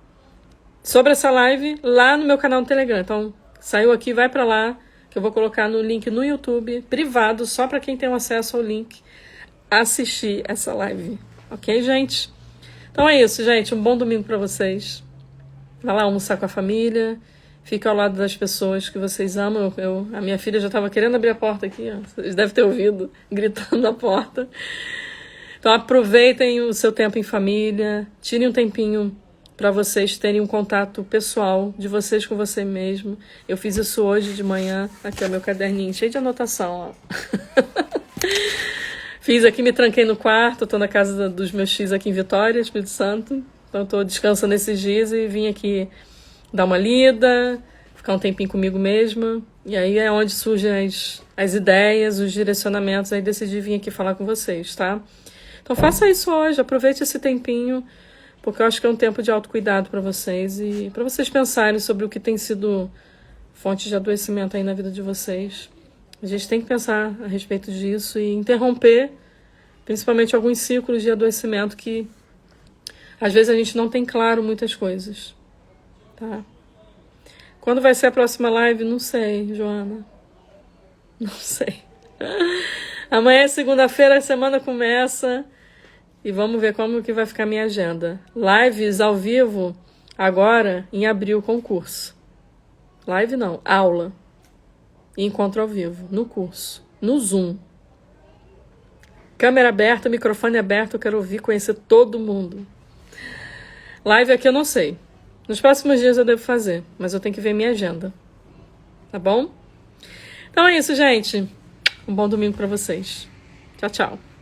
Sobre essa live, lá no meu canal no Telegram. Então, saiu aqui, vai para lá, que eu vou colocar no link no YouTube, privado, só para quem tem acesso ao link, assistir essa live. Ok, gente? Então é isso, gente. Um bom domingo para vocês. Vai lá almoçar com a família, fica ao lado das pessoas que vocês amam. A minha filha já estava querendo abrir a porta aqui, ó. Vocês devem ter ouvido, gritando na porta. Então aproveitem o seu tempo em família, tirem um tempinho para vocês terem um contato pessoal de vocês com você mesmo. Eu fiz isso hoje de manhã. Aqui é o meu caderninho, cheio de anotação, ó. Fiz aqui, me tranquei no quarto, estou na casa dos meus X aqui em Vitória, Espírito Santo. Então estou descansando esses dias e vim aqui dar uma lida, ficar um tempinho comigo mesma. E aí é onde surgem as ideias, os direcionamentos. Aí decidi vir aqui falar com vocês, tá? Então faça isso hoje, aproveite esse tempinho, porque eu acho que é um tempo de autocuidado para vocês e para vocês pensarem sobre o que tem sido fonte de adoecimento aí na vida de vocês. A gente tem que pensar a respeito disso e interromper, principalmente alguns ciclos de adoecimento que às vezes a gente não tem claro muitas coisas, tá? Quando vai ser a próxima live? Não sei, Joana. Não sei. Amanhã é segunda-feira, a semana começa. E vamos ver como que vai ficar a minha agenda. Lives ao vivo, agora, em abril, concurso. Live não, aula. E encontro ao vivo, no curso, no Zoom. Câmera aberta, microfone aberto, eu quero ouvir, conhecer todo mundo. Live aqui eu não sei. Nos próximos dias eu devo fazer, mas eu tenho que ver minha agenda. Tá bom? Então é isso, gente. Um bom domingo para vocês. Tchau, tchau.